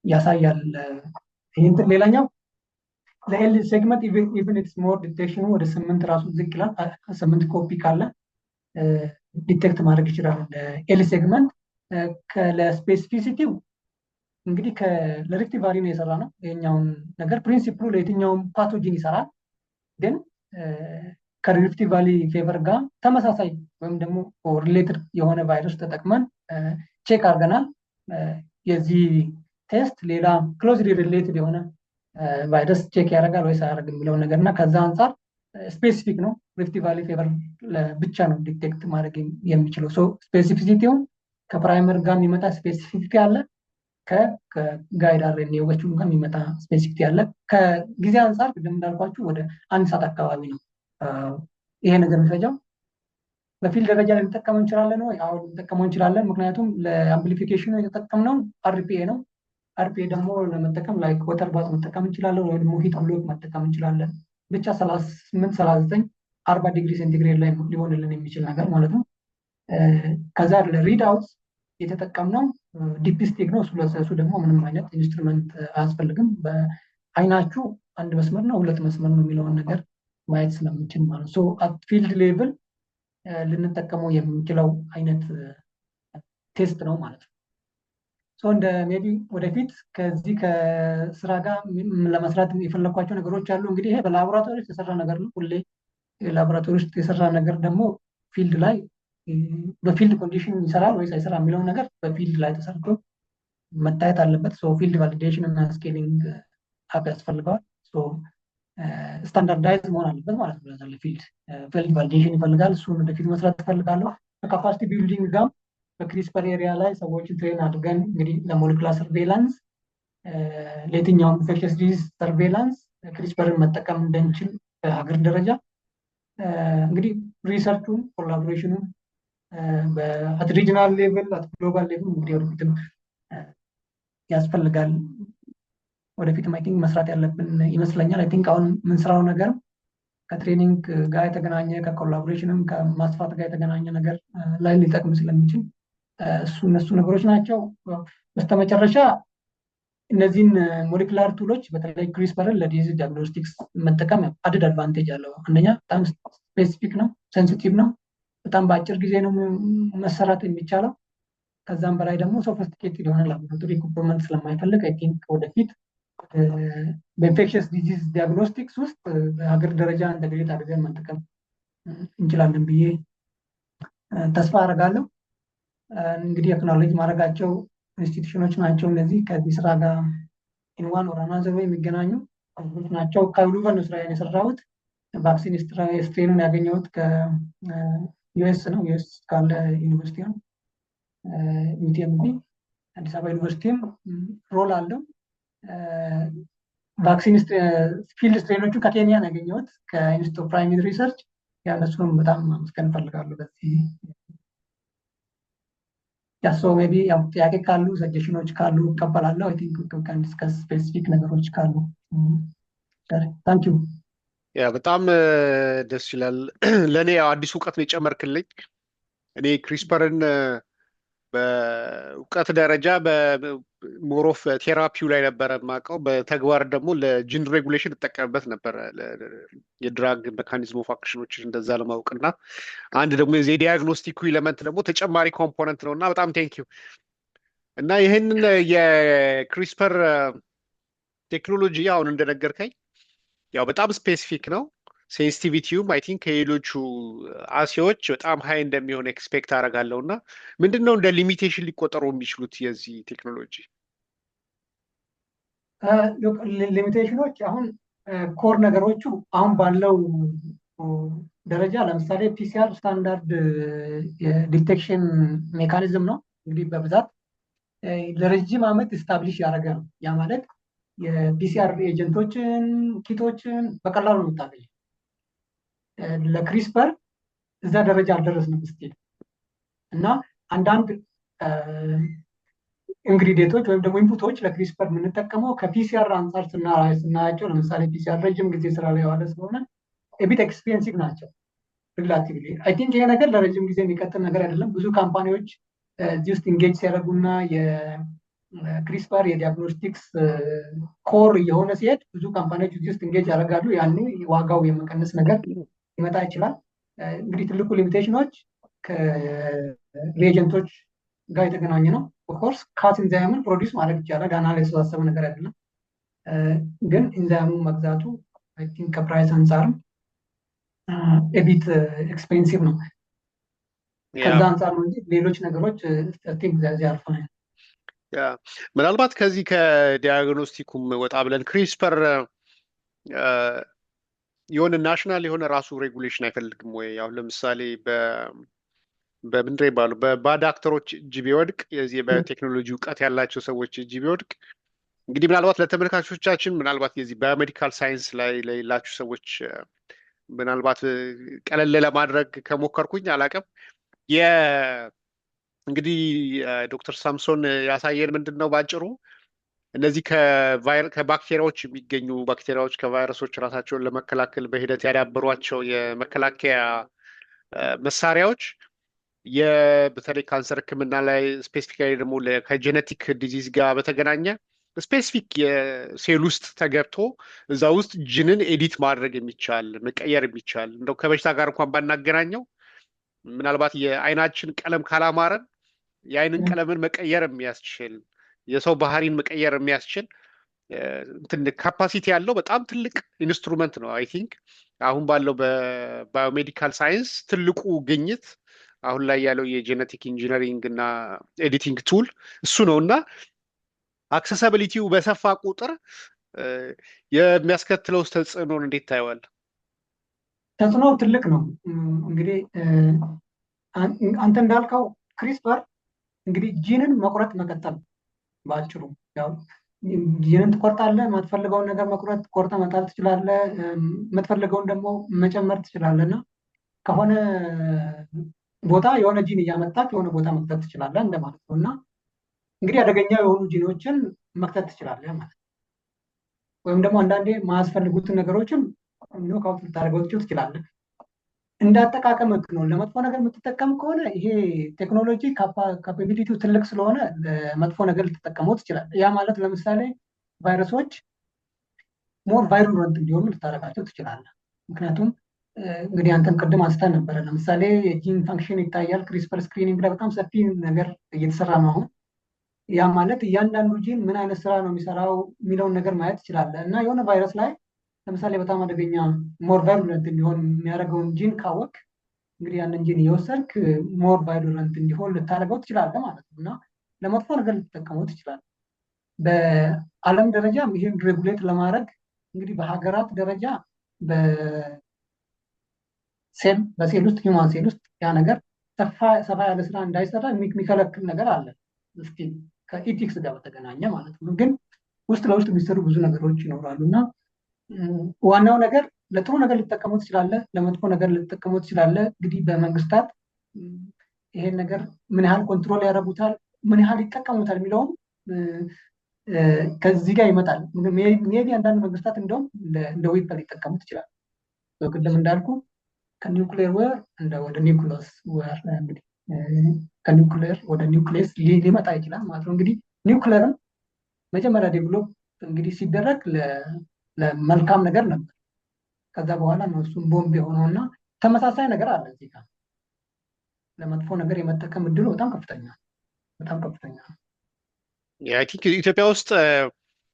ያሳያል። ሌላኛው ለኤል ሴግመንት ኢቭን ኢትስ ሞር ዲቴክሽኑ ወደ 8 ራሱ ዝቅ ይላል። 8 ኮፒ ካለ ዲቴክት ማድረግ ይችላል። ኤል ሴግመንት ለስፔሲፊሲቲው እንግዲህ ለሪፍት ቫሊ ነው የሰራ ነው። ይሄኛውን ነገር ፕሪንሲፕሉ ለየትኛውም ፓቶጂን ይሰራል፣ ግን ከሪፍት ቫሊ ፌቨር ጋር ተመሳሳይ ወይም ደግሞ ሪሌትድ የሆነ ቫይረስ ተጠቅመን ቼክ አድርገናል። የዚህ ቴስት ሌላ ክሎዝሊ ሪሌትድ የሆነ ቫይረስ ቼክ ያደርጋል ወይስ አያደርግም የሚለውን ነገር እና ከዛ አንጻር ስፔሲፊክ ነው። ሪፍት ቫሊ ፌቨር ብቻ ነው ዲቴክት ማድረግ የሚችለው። ስፔሲፊሲቲውን ከፕራይመር ጋር የሚመጣ ስፔሲፊሲቲ አለ፣ ከጋይድ አርኤንኤዎች ጋር የሚመጣ ስፔሲፊሲቲ አለ። ከጊዜ አንጻር ቅድም እንዳልኳችሁ ወደ 1 ሰዓት አካባቢ ነው ይሄ ነገር የሚፈጀው። በፊልድ ደረጃ ልንጠቀመው እንችላለን ወይ? አሁን ልንጠቀመው እንችላለን። ምክንያቱም ለአምፕሊፊኬሽኑ የተጠቀምነው አርፒኤ ነው። አርፒኤ ደግሞ ለመጠቀም ላይክ ወተር ባዝ መጠቀም እንችላለን፣ ወይ ደግሞ ሂት ብሎክ መጠቀም እንችላለን። ብቻ 38 39 40 ዲግሪ ሴንቲግሬድ ላይ ሊሆንልን የሚችል ነገር ማለት ነው። ከዛ ለሪድ አውት የተጠቀምነው ዲፕስቲክ ነው። ለሱ ደግሞ ምንም አይነት ኢንስትሩመንት አያስፈልግም። በአይናችሁ 1 መስመር ነው 2 መስመር ነው የሚለውን ነገር ማየት ስለምንችል ማለት ነው። አት ፊልድ ሌቭል ልንጠቀመው የምንችለው አይነት ቴስት ነው ማለት ነው። እንደ ሜቢ ወደፊት ከዚህ ከስራ ጋር ለመስራት የፈለኳቸው ነገሮች አሉ። እንግዲህ ይሄ በላቦራቶሪ ውስጥ የሰራ ነገር ነው። ሁሌ ላቦራቶሪ ውስጥ የሰራ ነገር ደግሞ ፊልድ ላይ በፊልድ ኮንዲሽን ይሰራል ወይስ አይሰራ የሚለውን ነገር በፊልድ ላይ ተሰርቶ መታየት አለበት። ፊልድ ቫሊዴሽን እና ስኬሊንግ አፕ ያስፈልገዋል። ስታንዳርዳይዝ መሆን አለበት ማለት ነው። ለፊልድ ቫሊዴሽን ይፈልጋል። እሱን ወደፊት መስራት ትፈልጋለሁ። ከካፓሲቲ ቢልዲንግ ጋር በክሪስፐር ኤሪያ ላይ ሰዎችን ትሬን አድርገን እንግዲህ ለሞለኪውላር ሰርቬይላንስ ለየትኛውም ኢንፌክሽስ ዲዚዝ ሰርቬላንስ ክሪስፐርን መጠቀም እንደንችል በሀገር ደረጃ እንግዲህ ሪሰርቹን ኮላቦሬሽኑን በአት ሪጅናል ሌቭል አት ግሎባል ሌቭል እንግዲህ ወደፊትም ያስፈልጋል። ወደፊትም አይ ቲንክ መስራት ያለብን ይመስለኛል። አይ ቲንክ አሁን የምንሰራው ነገር ከትሬኒንግ ጋር የተገናኘ ከኮላቦሬሽንም ከማስፋት ጋር የተገናኘ ነገር ላይ ሊጠቅም ስለሚችል እነሱ ነገሮች ናቸው። በስተመጨረሻ እነዚህን ሞሌኩላር ቱሎች በተለይ ክሪስፐርን ለዲዚዝ ዲያግኖስቲክስ መጠቀም አድድ አድቫንቴጅ አለው። አንደኛ በጣም ስፔሲፊክ ነው፣ ሴንሲቲቭ ነው፣ በጣም በአጭር ጊዜ ነው መሰራት የሚቻለው። ከዛም በላይ ደግሞ ሶፊስቲኬትድ የሆነ ላቦራቶሪ ኢኩፕመንት ስለማይፈልግ አይ ቲንክ ወደፊት በኢንፌክሽስ ዲዚዝ ዲያግኖስቲክስ ውስጥ በሀገር ደረጃ ኢንተግሬት አድርገን መጠቀም እንችላለን ብዬ ተስፋ አደርጋለሁ። እንግዲህ አክኖሌጅ ማድረጋቸው ኢንስቲትዩሽኖች ናቸው። እነዚህ ከዚህ ስራ ጋር ኢንዋን ኦር አናዘር ወይ የሚገናኙ ናቸው። ከሉቨን ስራዬን የሰራሁት ቫክሲን ስትሬኑን ያገኘሁት ከዩኤስ ነው። ዩኤስ ካለ ዩኒቨርሲቲ ነው ዩቲኤምቢ። አዲስ አበባ ዩኒቨርሲቲም ሮል አለው። ቫክሲን ፊልድ ስትሬኖቹ ከኬንያ ነው ያገኘሁት ከኢንስቲትዩት ኦፍ ፕራይመሪ ሪሰርች። ያነሱንም በጣም ማመስገን እፈልጋለሁ በዚህ ያሶ ሜቢ ያው ጥያቄ ካሉ ሰጀሽኖች ካሉ እቀበላለሁ። አይ ቲንክ ዊ ካን ዲስከስ ስፔሲፊክ ነገሮች ካሉ። ታንክ ዩ። ያ በጣም ደስ ይላል። ለእኔ አዲስ እውቀት ነው የጨመርክልኝ። እኔ ክሪስፐርን በእውቀት ደረጃ በሞሮፍ ቴራፒው ላይ ነበረ የማውቀው። በተግባር ደግሞ ለጂን ሬጉሌሽን እጠቀምበት ነበረ የድራግ ሜካኒዝም ኦፍ አክሽኖችን እንደዛ ለማወቅና አንድ ደግሞ የዚህ ዲያግኖስቲኩ ኤሌመንት ደግሞ ተጨማሪ ኮምፖነንት ነው እና በጣም ቴንኪዩ። እና ይህንን የክሪስፐር ቴክኖሎጂ አሁን እንደነገርከኝ ያው በጣም ስፔሲፊክ ነው። ሴንሲቲቪቲውም አይ ቲንክ ከሌሎቹ አሴዎች በጣም ሀይ እንደሚሆን ኤክስፔክት አደርጋለሁ። እና ምንድን ነው እንደ ሊሚቴሽን ሊቆጠሩ የሚችሉት የዚህ ቴክኖሎጂ? ሊሚቴሽኖች አሁን ኮር ነገሮቹ አሁን ባለው ደረጃ ለምሳሌ ፒሲአር ስታንዳርድ የዲቴክሽን ሜካኒዝም ነው እንግዲህ በብዛት ለረጅም ዓመት ስታብሊሽ ያደረገ ነው። ያ ማለት የፒሲአር ኤጀንቶችን ኪቶችን በቀላሉ ነው የምታገኘው። ለክሪስፐር እዛ ደረጃ አልደረስንም ስቲል እና አንዳንድ ኢንግሪዲየንቶች ወይም ደግሞ ኢንፑቶች ለክሪስፐር የምንጠቀመው ከፒሲአር አንጻር ስናያቸው ለምሳሌ ፒሲአር ረጅም ጊዜ ስራ ላይ የዋለ ስለሆነ ኤቢት ኤክስፔንሲቭ ናቸው ሪላቲቭሊ። አይ ቲንክ ይሄ ነገር ለረጅም ጊዜ የሚቀጥል ነገር አይደለም። ብዙ ካምፓኒዎች እዚህ ውስጥ ኢንጌጅ ሲያደርጉና የክሪስፐር የዲያግኖስቲክስ ኮር እየሆነ ሲሄድ ብዙ ካምፓኒዎች እዚህ ውስጥ ኢንጌጅ ያደርጋሉ። ያኔ ዋጋው የመቀነስ ነገር ሊመጣ ይችላል። እንግዲህ ትልቁ ሊሚቴሽኖች ከሪኤጀንቶች ጋር የተገናኘ ነው። ኦፍኮርስ ካት ኢንዛይምን ፕሮዲውስ ማድረግ ይቻላል። ጋና ላይ የተሰባሰበ ነገር አይደለም። ግን ኢንዛይሙን መግዛቱ አይ ቲንክ ከፕራይስ አንጻርም ኤቢት ኤክስፔንሲቭ ነው። ከዛ አንጻር ነው እንጂ ሌሎች ነገሮች አይ ቲንክ ዚያ አር ፋይን። ምናልባት ከዚህ ከዲያግኖስቲኩም ወጣ ብለን ክሪስፐር የሆነ ናሽናል የሆነ ራሱ ሬጉሌሽን አይፈልግም ወይ? ያው ለምሳሌ በምንድን ባሉ በባድ አክተሮች እጅ ቢወድቅ የዚህ በቴክኖሎጂ እውቀት ያላቸው ሰዎች እጅ ቢወድቅ እንግዲህ ምናልባት ለተመልካቾቻችን ምናልባት የዚህ በሜዲካል ሳይንስ ላይ ለሌላችሁ ሰዎች ምናልባት ቀለል ለማድረግ ከሞከርኩኝ አላውቅም። እንግዲህ ዶክተር ሳምሶን ያሳየን ምንድን ነው ባጭሩ እነዚህ ከባክቴሪያዎች የሚገኙ ባክቴሪያዎች ከቫይረሶች ራሳቸውን ለመከላከል በሂደት ያዳበሯቸው የመከላከያ መሳሪያዎች በተለይ ካንሰር ሕክምና ላይ ስፔሲፊካሊ ደግሞ ከጄኔቲክ ዲዚዝ ጋር በተገናኘ ስፔሲፊክ የሴል ውስጥ ተገብቶ እዛ ውስጥ ጅንን ኤዲት ማድረግ የሚቻል መቀየር የሚቻል እንደው ከበሽታ ጋር እንኳን ባናገናኘው ምናልባት የአይናችን ቀለም ካላማረን የአይንን ቀለምን መቀየር የሚያስችል የሰው ባህሪን መቀየር የሚያስችል እንትን ካፓሲቲ ያለው በጣም ትልቅ ኢንስትሩመንት ነው። አይ ቲንክ አሁን ባለው በባዮሜዲካል ሳይንስ ትልቁ ግኝት አሁን ላይ ያለው የጄኔቲክ ኢንጂነሪንግ እና ኤዲቲንግ ቱል እሱ ነው እና አክሰሳቢሊቲው በሰፋ ቁጥር የሚያስከትለው ተጽዕኖን እንዴት ታየዋል? ተጽዕኖ ትልቅ ነው። እንግዲህ አንተ እንዳልከው ክሪስፐር እንግዲህ ጂንን መቁረጥ መቀጠል ባጭሩ ያው ጂንን ትቆርጣለህ። የማትፈልገውን ነገር መቁረጥ ቆርጠህ መጣል ትችላለህ። የምትፈልገውን ደግሞ መጨመር ትችላለህ እና ከሆነ ቦታ የሆነ ጂን እያመጣች የሆነ ቦታ መክተት ትችላለህ እንደማለት ነው። እና እንግዲህ አደገኛ የሆኑ ጂኖችን መክተት ትችላለህ ማለት ነው። ወይም ደግሞ አንዳንዴ የማያስፈልጉትን ነገሮችን ኖክአውት ልታደርገው ትችላለህ። እንዳጠቃቀም ህግ ነው። ለመጥፎ ነገር የምትጠቀም ከሆነ ይሄ ቴክኖሎጂ ካፓቢሊቲው ትልቅ ስለሆነ ለመጥፎ ነገር ልትጠቀመው ትችላለህ። ያ ማለት ለምሳሌ ቫይረሶች ሞር ቫይሩለንት እንዲሆኑ ልታደርጋቸው ትችላለህ። ምክንያቱም እንግዲህ አንተም ቅድም አንስተህ ነበረ። ለምሳሌ የጂን ፋንክሽን ይታያል። ክሪስፐር ስክሪኒንግ ላይ በጣም ሰፊ ነገር እየተሰራ ነው አሁን። ያ ማለት እያንዳንዱ ጂን ምን አይነት ስራ ነው የሚሰራው የሚለውን ነገር ማየት ትችላለህ። እና የሆነ ቫይረስ ላይ ለምሳሌ በጣም አደገኛ ሞር ቫይሩለንት እንዲሆን የሚያደርገውን ጂን ካወቅ እንግዲህ ያንን ጂን እየወሰድክ ሞር ቫይሩለንት እንዲሆን ልታደርገው ትችላለህ ማለት ነው። እና ለመጥፎ ነገር ልትጠቀመው ትችላለህ። በዓለም ደረጃ ይህን ሬጉሌት ለማድረግ እንግዲህ በሀገራት ደረጃ በሴል ውስጥ ሂውማን ሴል ውስጥ ያ ነገር ሰፋ ያለ ስራ እንዳይሰራ የሚከለክል ነገር አለ። እስኪ ከኢቲክስ ጋር በተገናኘ ማለት ነው። ግን ውስጥ ለውስጥ የሚሰሩ ብዙ ነገሮች ይኖራሉ እና ዋናው ነገር ለጥሩ ነገር ልትጠቀመው ትችላለህ፣ ለመጥፎ ነገር ልትጠቀመው ትችላለህ። እንግዲህ በመንግስታት ይሄን ነገር ምን ያህል ኮንትሮል ያደርጉታል፣ ምን ያህል ይጠቀሙታል የሚለውም ከዚህ ጋር ይመጣል። ሜቢ አንዳንድ መንግስታት እንደውም እንደ ዌፐን ሊጠቀሙት ይችላል። ቅድም እንዳልኩ ከኒውክሌር ወደ ኒውክለስ እንግዲህ ከኒውክሌር ወደ ኒውክሌስ ሊመጣ ይችላል ማለት ነው። እንግዲህ ኒውክሌርም መጀመሪያ ዴቨሎፕ እንግዲህ ሲደረግ ለመልካም ነገር ነበር። ከዛ በኋላ ነው እሱም ቦምብ የሆነው እና ተመሳሳይ ነገር አለ እዚህ ጋር። ለመጥፎ ነገር የመጠቀም እድሉ በጣም ከፍተኛ ነው። አይ ቲንክ ኢትዮጵያ ውስጥ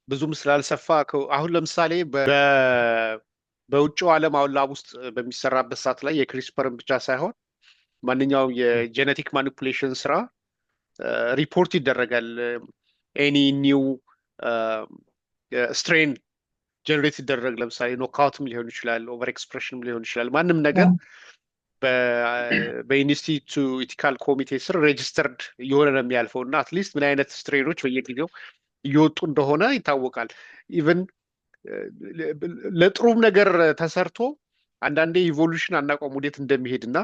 ብዙም ስላልሰፋ አሁን ለምሳሌ በውጭው ዓለም አሁን ላብ ውስጥ በሚሰራበት ሰዓት ላይ የክሪስፐርን ብቻ ሳይሆን ማንኛውም የጄኔቲክ ማኒፑሌሽን ስራ ሪፖርት ይደረጋል። ኤኒ ኒው ስትሬን ጀነሬት ሲደረግ ለምሳሌ ኖክአውትም ሊሆን ይችላል፣ ኦቨር ኤክስፕሬሽንም ሊሆን ይችላል። ማንም ነገር በኢንስቲትዩቱ ኢቲካል ኮሚቴ ስር ሬጅስተርድ እየሆነ ነው የሚያልፈው እና አትሊስት ምን አይነት ስትሬኖች በየጊዜው እየወጡ እንደሆነ ይታወቃል። ኢቨን ለጥሩም ነገር ተሰርቶ አንዳንዴ ኢቮሉሽን አናውቀውም ወዴት እንደሚሄድ እና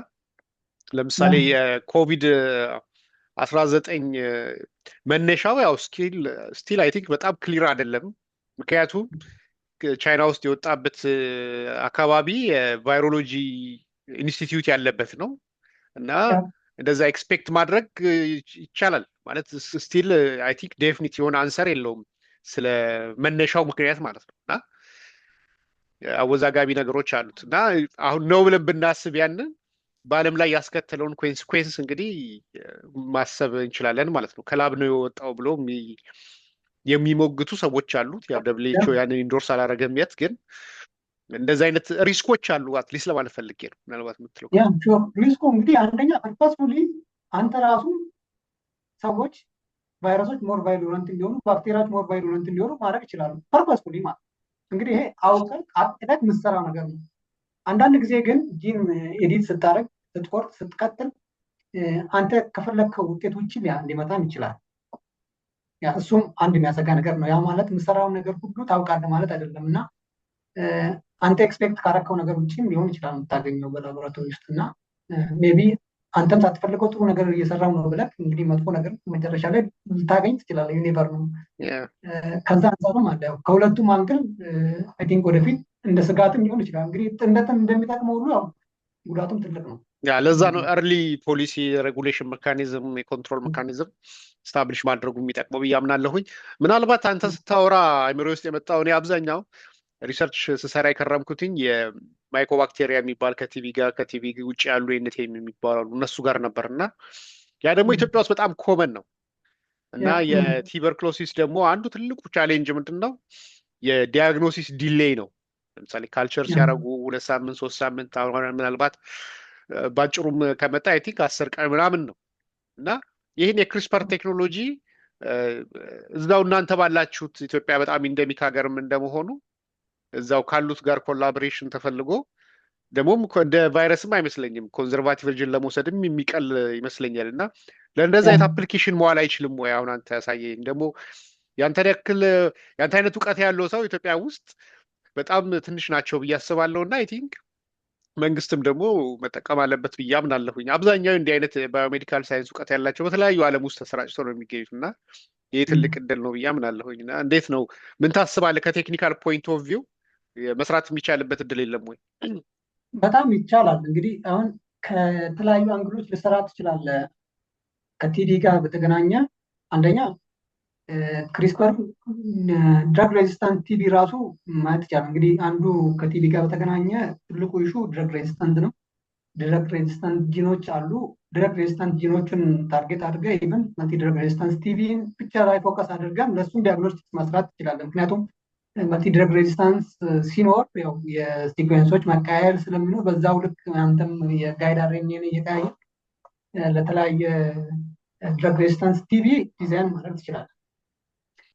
ለምሳሌ የኮቪድ 19 መነሻው ያው ስቲል አይ ቲንክ በጣም ክሊር አይደለም። ምክንያቱም ቻይና ውስጥ የወጣበት አካባቢ የቫይሮሎጂ ኢንስቲትዩት ያለበት ነው እና እንደዛ ኤክስፔክት ማድረግ ይቻላል ማለት ስቲል አይ ቲንክ ዴፊኒት የሆነ አንሰር የለውም ስለ መነሻው ምክንያት ማለት ነው። እና አወዛጋቢ ነገሮች አሉት እና አሁን ነው ብለን ብናስብ ያንን በዓለም ላይ ያስከተለውን ኮንሲኩዌንስ እንግዲህ ማሰብ እንችላለን ማለት ነው። ከላብ ነው የወጣው ብሎ የሚሞግቱ ሰዎች አሉት። ያው ደብሊውኤችኦ ያንን ኢንዶርስ አላረገም የት ግን እንደዚህ አይነት ሪስኮች አሉ። አትሊስት ለማለት ፈልጌ ነው። ምናልባት የምትለው ሪስኩ እንግዲህ አንደኛ ፐርፐስፉሊ አንተ ራሱ ሰዎች ቫይረሶች ሞር ቫይሩለንት እንዲሆኑ፣ ባክቴሪያዎች ሞር ቫይሩለንት እንዲሆኑ ማድረግ ይችላሉ። ፐርፐስፉሊ ማለት እንግዲህ ይሄ አውቀህ አቅደህ የምትሰራው ነገር ነው። አንዳንድ ጊዜ ግን ጂን ኤዲት ስታደርግ፣ ስትቆርጥ፣ ስትቀጥል አንተ ከፈለግከው ውጤት ውጭ ሊመጣም ይችላል። እሱም አንድ የሚያሰጋ ነገር ነው። ያ ማለት የምትሰራውን ነገር ሁሉ ታውቃለህ ማለት አይደለም እና አንተ ኤክስፔክት ካረከው ነገር ውጭም ሊሆን ይችላል የምታገኘው በላቦራቶሪ ውስጥ እና ሜቢ አንተም ሳትፈልገው ጥሩ ነገር እየሰራው ነው ብለህ እንግዲህ መጥፎ ነገር መጨረሻ ላይ ልታገኝ ትችላለህ። ዩኒቨር ነው። ከዛ አንጻርም አለ ከሁለቱም አንግል አይ ቲንክ ወደፊት እንደ ስጋትም ሊሆን ይችላል። እንግዲህ እንደሚጠቅመው ሁሉ ያው ጉዳቱም ትልቅ ነው። ለዛ ነው ኤርሊ ፖሊሲ ሬጉሌሽን ሜካኒዝም የኮንትሮል ሜካኒዝም ስታብሊሽ ማድረጉ የሚጠቅመው ብዬ አምናለሁኝ። ምናልባት አንተ ስታወራ አይምሮ ውስጥ የመጣው እኔ አብዛኛው ሪሰርች ስሰራ የከረምኩትኝ የማይኮባክቴሪያ የሚባል ከቲቪ ውጭ ያሉ ኤንቴም የሚባሉ እነሱ ጋር ነበር እና ያ ደግሞ ኢትዮጵያ ውስጥ በጣም ኮመን ነው እና የቱበርክሎሲስ ደግሞ አንዱ ትልቁ ቻሌንጅ ምንድን ነው? የዲያግኖሲስ ዲሌይ ነው። ለምሳሌ ካልቸር ሲያደርጉ 2 ሳምንት 3 ሳምንት አሁን ምናልባት ባጭሩም ከመጣ አይ ቲንክ 10 ቀን ምናምን ነው እና ይህን የክሪስፐር ቴክኖሎጂ እዛው እናንተ ባላችሁት ኢትዮጵያ በጣም ኢንደሚክ ሀገርም እንደመሆኑ እዛው ካሉት ጋር ኮላቦሬሽን ተፈልጎ ደግሞም እንደ ቫይረስም አይመስለኝም ኮንዘርቫቲቭ ቨርዥን ለመውሰድም የሚቀል ይመስለኛል እና ለእንደዛ አይነት አፕሊኬሽን መዋል አይችልም ወይ? አሁን አንተ ያሳየኝ ደግሞ ያንተን ያክል ያንተ አይነት እውቀት ያለው ሰው ኢትዮጵያ ውስጥ በጣም ትንሽ ናቸው ብዬ አስባለሁ። እና አይ ቲንክ መንግስትም ደግሞ መጠቀም አለበት ብዬ አምናለሁኝ። አብዛኛው እንዲህ አይነት ባዮሜዲካል ሳይንስ እውቀት ያላቸው በተለያዩ ዓለም ውስጥ ተሰራጭተው ነው የሚገኙት እና ይህ ትልቅ እድል ነው ብዬ አምናለሁኝ። እና እንዴት ነው ምን ታስባለህ? ከቴክኒካል ፖይንት ኦፍ ቪው መስራት የሚቻልበት እድል የለም ወይ? በጣም ይቻላል። እንግዲህ አሁን ከተለያዩ አንግሎች ልሰራ ትችላለህ። ከቲቪ ጋር በተገናኘ አንደኛ ክሪስፐር ድረግ ሬዚስታንት ቲቪ ራሱ ማየት ይቻላል። እንግዲህ አንዱ ከቲቪ ጋር በተገናኘ ትልቁ ኢሹ ድረግ ሬዚስታንት ነው። ድረግ ሬዚስታንት ጂኖች አሉ። ድረግ ሬዚስታንት ጂኖችን ታርጌት አድርገህ ኢቨን መልቲ ድረግ ሬዚስታንስ ቲቪን ብቻ ላይ ፎከስ አድርገህ ለእሱም ዲያግኖስቲክስ መስራት ትችላለህ። ምክንያቱም መልቲ ድረግ ሬዚስታንስ ሲኖር ያው የሲኩዌንሶች መቀያየር ስለሚኖር በዛው ልክ አንተም የጋይድ አርኤንኤን እየቀያየር ለተለያየ ድረግ ሬዚስታንስ ቲቪ ዲዛይን ማድረግ ትችላለህ።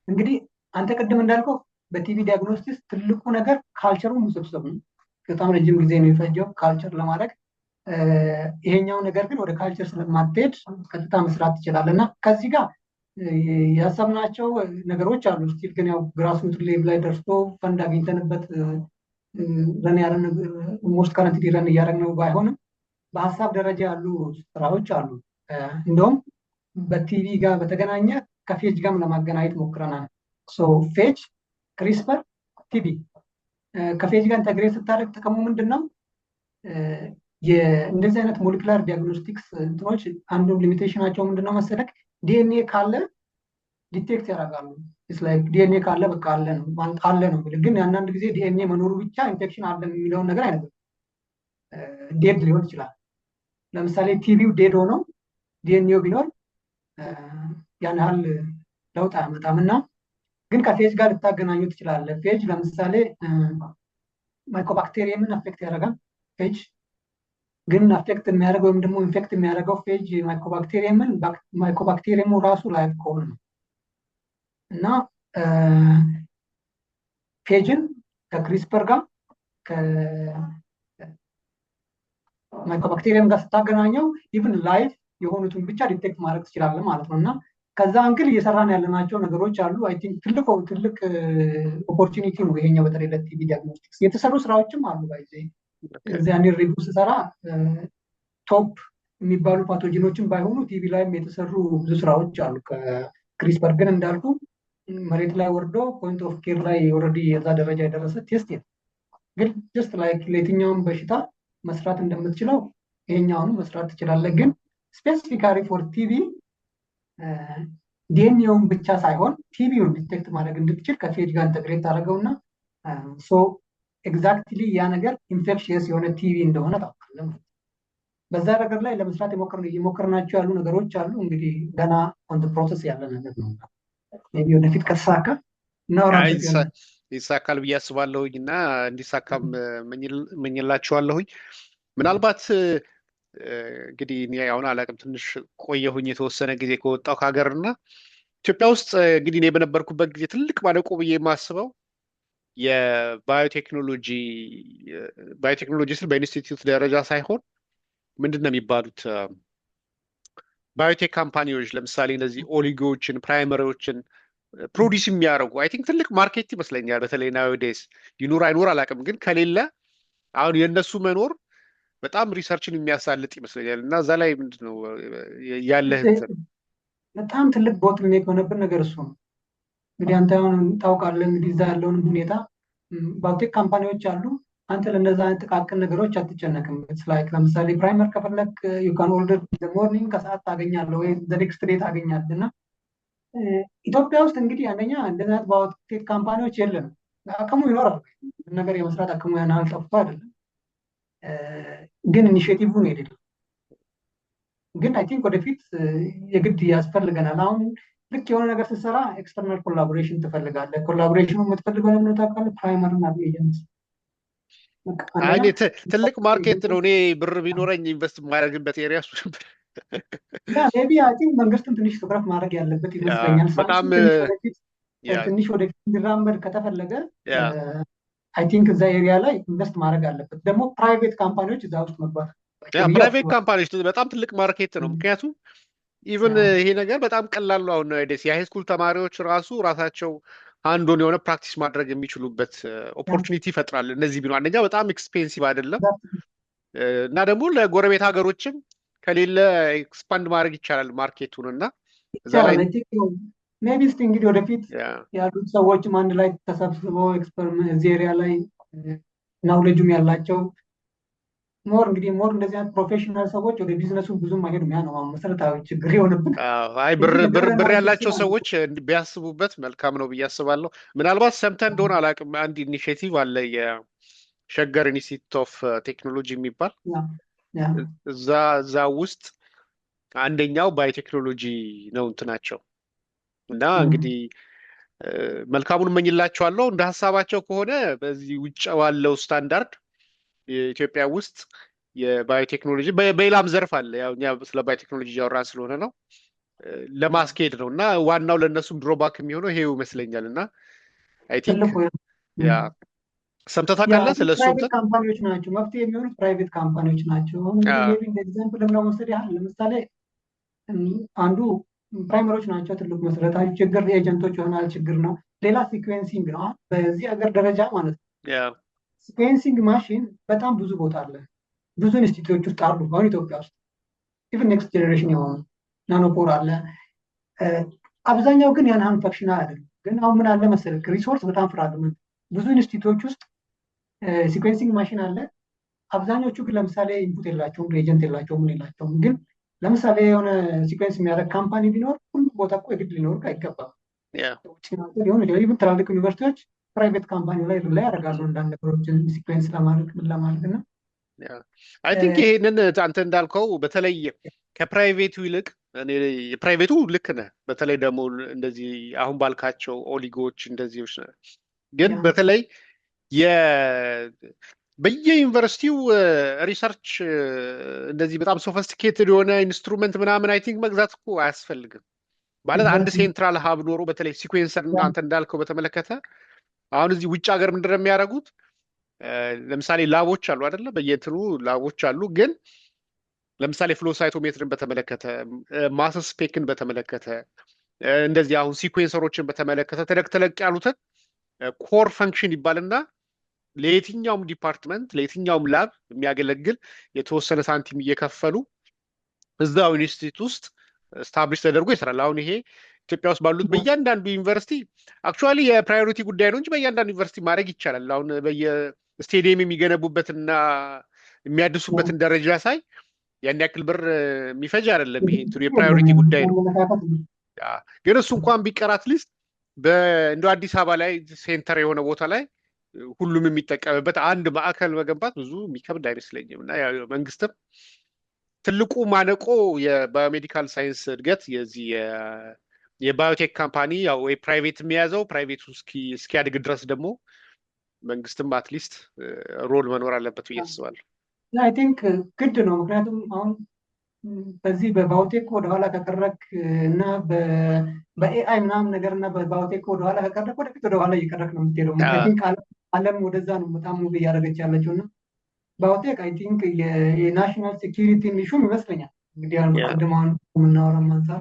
እንግዲህ አንተ ቅድም እንዳልከው በቲቪ ዲያግኖስቲክስ ትልቁ ነገር ካልቸሩ ውስብስብ ነው። በጣም ረጅም ጊዜ ነው የፈጀው ካልቸር ለማድረግ። ይሄኛው ነገር ግን ወደ ካልቸር ስለማትሄድ ቀጥታ መስራት ትችላለህ እና ከዚህ ጋር ያሰብናቸው ነገሮች አሉ። ስቲል ግን ያው ግራስሩት ሌቭል ላይ ደርሶ ፈንድ አግኝተንበት ረን ያረን ሞስት ከረንት ረን እያደረግነው ባይሆንም በሀሳብ ደረጃ ያሉ ስራዎች አሉ። እንደውም በቲቪ ጋር በተገናኘ ከፌጅ ጋርም ለማገናኘት ሞክረናል። ፌጅ ክሪስፐር ቲቪ ከፌጅ ጋር ኢንተግሬት ስታደርግ ጥቅሙ ምንድን ነው? እንደዚህ አይነት ሞሊኩላር ዲያግኖስቲክስ እንትኖች አንዱ ሊሚቴሽናቸው ምንድነው መሰለክ? ዲኤንኤ ካለ ዲቴክት ያደርጋሉ። ዲኤንኤ ካለ በቃ አለ ነው አለ ነው። ግን አንዳንድ ጊዜ ዲኤንኤ መኖሩ ብቻ ኢንፌክሽን አለ የሚለውን ነገር አይነግርም። ዴድ ሊሆን ይችላል። ለምሳሌ ቲቪው ዴድ ሆኖ ዲኤንኤው ቢኖር ያን ያህል ለውጥ አያመጣም እና ግን ከፌጅ ጋር ልታገናኙ ትችላለህ። ፌጅ ለምሳሌ ማይኮባክቴሪየምን አፌክት ያደርጋል። ፌጅ ግን አፌክት የሚያደርገው ወይም ደግሞ ኢንፌክት የሚያደርገው ፌጅ ማይኮባክቴሪየምን ማይኮባክቴሪየሙ ራሱ ላይቭ ከሆነ ነው እና ፌጅን ከክሪስፐር ጋር ከማይኮባክቴሪየም ጋር ስታገናኘው ኢቭን ላይቭ የሆኑትን ብቻ ዲቴክት ማድረግ ትችላለህ ማለት ነው እና ከዛ አንግል እየሰራን ያለናቸው ነገሮች አሉ። አይ ቲንክ ትልቅ ኦፖርቹኒቲ ነው ይሄኛው። በተለይ ለቲቪ ዲያግኖስቲክስ የተሰሩ ስራዎችም አሉ። ባይዘ እዚያ ሪቪው ስሰራ ቶፕ የሚባሉ ፓቶጂኖችን ባይሆኑ ቲቪ ላይም የተሰሩ ብዙ ስራዎች አሉ። ከክሪስፐር ግን እንዳልኩ መሬት ላይ ወርዶ ፖይንት ኦፍ ኬር ላይ ኦልሬዲ የዛ ደረጃ የደረሰ ቴስት የለም። ግን ጀስት ላይክ ለየትኛውም በሽታ መስራት እንደምትችለው ይሄኛውንም መስራት ትችላለህ። ግን ስፔሲፊካሊ ፎር ቲቪ ዲኤንኤውን ብቻ ሳይሆን ቲቪውን ዲቴክት ማድረግ እንድትችል ከፌጅ ጋር ኢንተግሬት አደረገውና ኤግዛክትሊ ያ ነገር ኢንፌክሽየስ የሆነ ቲቪ እንደሆነ ታውቃለህ። በዛ ነገር ላይ ለመስራት የሞከርናቸው ያሉ ነገሮች አሉ። እንግዲህ ገና ኦን ፕሮሰስ ያለ ነገር ነው። ሜይ ቢ ወደፊት ከተሳካ እናወራለን። ይሳካል ብዬ አስባለሁኝ እና እንዲሳካም መኝላችኋለሁኝ። ምናልባት እንግዲህ እኔ አሁን አላውቅም፣ ትንሽ ቆየሁኝ የተወሰነ ጊዜ ከወጣሁ ከሀገር እና ኢትዮጵያ ውስጥ እንግዲህ እኔ በነበርኩበት ጊዜ ትልቅ ማነቆ ብዬ የማስበው ባዮቴክኖሎጂ ስል በኢንስቲትዩት ደረጃ ሳይሆን ምንድን ነው የሚባሉት ባዮቴክ ካምፓኒዎች ለምሳሌ እነዚህ ኦሊጎዎችን ፕራይመሪዎችን ፕሮዲስ የሚያደርጉ አይ ቲንክ ትልቅ ማርኬት ይመስለኛል። በተለይ ናውዴስ ይኑር አይኑር አላውቅም፣ ግን ከሌለ አሁን የእነሱ መኖር በጣም ሪሰርችን የሚያሳልጥ ይመስለኛል። እና እዛ ላይ ምንድን ነው ያለህ? በጣም ትልቅ ቦትልኔክ የሆነብን ነገር እሱ ነው። እንግዲህ አንተ አሁን ታውቃለህ እንግዲህ እዛ ያለውን ሁኔታ ባዮቴክ ካምፓኒዎች አሉ። አንተ ለእነዛ አይነት ጥቃቅን ነገሮች አትጨነቅም። ላይክ ለምሳሌ ፕራይመር ከፈለክ ዩካን ኦርደር ሞርኒንግ ከሰዓት ታገኛለህ ወይ ኔክስት ዴይ ታገኛለህ። እና ኢትዮጵያ ውስጥ እንግዲህ አንደኛ እንደዚህ አይነት ባዮቴክ ካምፓኒዎች የለም። አቅሙ ይኖራል ነገር የመስራት አቅሙ ያን ያህል ጠፍቶ አይደለም፣ ግን ኢኒሽቲቭን የሌለው ግን አይ ቲንክ ወደፊት የግድ ያስፈልገናል። አሁን ልክ የሆነ ነገር ስትሰራ ኤክስተርናል ኮላቦሬሽን ትፈልጋለህ። ኮላቦሬሽኑ የምትፈልገው ለምን ታውቃለህ? ፕራይመር እና ኤጀንሲ ትልቅ ማርኬት ነው። እኔ ብር ቢኖረኝ ኢንቨስት የማያደርግበት ኤሪያ እሱ ነበር። ሜይ ቢ አይ ቲንክ መንግስትም ትንሽ ትኩረት ማድረግ ያለበት ይመስለኛል። በጣም ትንሽ ወደፊት እንዲራመድ ከተፈለገ አይ ቲንክ እዛ ኤሪያ ላይ ኢንቨስት ማድረግ አለበት። ደግሞ ፕራይቬት ካምፓኒዎች እዛ ውስጥ መግባት ፕራይቬት ካምፓኒዎች በጣም ትልቅ ማርኬት ነው። ምክንያቱም ኢቭን ይሄ ነገር በጣም ቀላል ነው። አሁን ደስ የሃይስኩል ተማሪዎች ራሳቸው አንዱን የሆነ ፕራክቲስ ማድረግ የሚችሉበት ኦፖርቹኒቲ ይፈጥራል። እነዚህ ቢሆን አንደኛ በጣም ኤክስፔንሲቭ አይደለም እና ደግሞ ለጎረቤት ሀገሮችም ከሌለ ኤክስፓንድ ማድረግ ይቻላል ማርኬቱን እና እዛ ላይ ሜቢ እስኪ እንግዲህ ወደፊት ያሉት ሰዎችም አንድ ላይ ተሰብስበው እዚህ ኤሪያ ላይ ናውሌጁም ያላቸው ሞር እንደዚህ አይነት ፕሮፌሽናል ሰዎች ወደ ቢዝነሱ ብዙም አይሄዱም። ያ ነው መሰረታዊ ችግር የሆነብን። አይ ብር ያላቸው ሰዎች ቢያስቡበት መልካም ነው ብዬ አስባለሁ። ምናልባት ሰምተህ እንደሆነ አላውቅም፣ አንድ ኢኒሽቲቭ አለ የሸገር ኢንስቲትዩት ኦፍ ቴክኖሎጂ የሚባል እዛ ውስጥ አንደኛው ባዮቴክኖሎጂ ነው እንትናቸው እና እንግዲህ መልካሙን እመኝላቸዋለሁ። እንደ ሀሳባቸው ከሆነ በዚህ ውጭ ባለው ስታንዳርድ የኢትዮጵያ ውስጥ የባዮቴክኖሎጂ በሌላም ዘርፍ አለ። ያው እኛ ስለ ባዮቴክኖሎጂ እያወራን ስለሆነ ነው ለማስኬድ ነው እና ዋናው ለእነሱም ድሮባክ የሚሆነው ይሄው ይመስለኛል። እና አይ ቲንክ ያ ሰምተህ ታውቃለህ ስለ እሱ ፕራይቬት ካምፓኒዎች ናቸው መፍትሄ የሚሆኑት ፕራይቬት ካምፓኒዎች ናቸው። ኤግዛምፕል ለመውሰድ ያህል ለምሳሌ አንዱ ፕራይመሮች ናቸው። ትልቁ መሰረታዊ ችግር ኤጀንቶች ይሆናል ችግር ነው። ሌላ ሲኩዌንሲንግ ነው። በዚህ ሀገር ደረጃ ማለት ነው ሲኩዌንሲንግ ማሽን በጣም ብዙ ቦታ አለ። ብዙ ኢንስቲትዩቶች ውስጥ አሉ። አሁን ኢትዮጵያ ውስጥ ኢቭን ኔክስት ጀኔሬሽን የሆኑ ናኖፖር አለ። አብዛኛው ግን ያን ያህል ፈንክሽናል አይደለም። ግን አሁን ምን አለ መሰለህ ሪሶርስ በጣም ፍራግመንት ብዙ ኢንስቲትዩቶች ውስጥ ሲኩዌንሲንግ ማሽን አለ። አብዛኞቹ ግን ለምሳሌ ኢንፑት የላቸውም፣ ኤጀንት የላቸውም፣ ምን የላቸውም። ግን ለምሳሌ የሆነ ሲኩዌንስ የሚያደርግ ካምፓኒ ቢኖር ሁሉ ቦታ እኮ የግድ ሊኖር አይገባም። ኢቭን ትላልቅ ዩኒቨርሲቲዎች ፕራይቬት ካምፓኒ ላይ ያደርጋሉ አንዳንድ ነገሮችን ሲኩዌንስ ለማድረግ ምን ለማድረግ እና አይ ቲንክ ይሄንን አንተ እንዳልከው በተለይ ከፕራይቬቱ ይልቅ የፕራይቬቱ ልክ ነህ። በተለይ ደግሞ እንደዚህ አሁን ባልካቸው ኦሊጎች እንደዚህ ግን በተለይ በየዩኒቨርሲቲው ሪሰርች እንደዚህ በጣም ሶፊስቲኬትድ የሆነ ኢንስትሩመንት ምናምን አይ ቲንክ መግዛት እኮ አያስፈልግም። ማለት አንድ ሴንትራል ሀብ ኖሮ በተለይ ሲኩዌንሰር አንተ እንዳልከው በተመለከተ አሁን እዚህ ውጭ ሀገር ምንድን ነው የሚያደርጉት? ለምሳሌ ላቦች አሉ አይደለ? በየእንትኑ ላቦች አሉ። ግን ለምሳሌ ፍሎ ሳይቶሜትርን በተመለከተ ማስ ስፔክን በተመለከተ እንደዚህ አሁን ሲኩዌንሰሮችን በተመለከተ ተለቅ ያሉትን ኮር ፈንክሽን ይባልና ለየትኛውም ዲፓርትመንት ለየትኛውም ላብ የሚያገለግል የተወሰነ ሳንቲም እየከፈሉ እዛው ኢንስቲትዩት ውስጥ ስታብሊሽ ተደርጎ ይሰራል። አሁን ይሄ ኢትዮጵያ ውስጥ ባሉት በእያንዳንዱ ዩኒቨርሲቲ አክቹዋሊ የፕራዮሪቲ ጉዳይ ነው እንጂ በእያንዳንዱ ዩኒቨርሲቲ ማድረግ ይቻላል። አሁን በየስቴዲየም የሚገነቡበትና የሚያድሱበትን ደረጃ ሳይ ያን ያክል ብር የሚፈጅ አይደለም። ይሄ እንትኑ የፕራዮሪቲ ጉዳይ ነው። ግን እሱ እንኳን ቢቀር አትሊስት እንደ አዲስ አበባ ላይ ሴንተር የሆነ ቦታ ላይ ሁሉም የሚጠቀምበት አንድ ማዕከል መገንባት ብዙ የሚከብድ አይመስለኝም። እና መንግስትም ትልቁ ማነቆ የባዮሜዲካል ሳይንስ እድገት የዚህ የባዮቴክ ካምፓኒ ያው ወይ ፕራይቬት የሚያዘው ፕራይቬቱ እስኪያድግ ድረስ ደግሞ መንግስትም አትሊስት ሮል መኖር አለበት ብዬ አስባለሁ። አይ ቲንክ ግድ ነው። ምክንያቱም አሁን በዚህ በባዮቴክ ወደኋላ ከቀረክ እና በኤአይ ምናምን ነገር እና በባዮቴክ ወደኋላ ከቀረክ ወደፊት ወደኋላ እየቀረክ ነው የምትሄደው። ዓለም ወደዛ ነው በጣም ሙቭ እያደረገች ያለችው እና ባዮቴክ አይ ቲንክ የናሽናል ሴኪሪቲ ኢሹም ይመስለኛል። እንግዲህ ቅድም አሁን የምናወራው አንፃር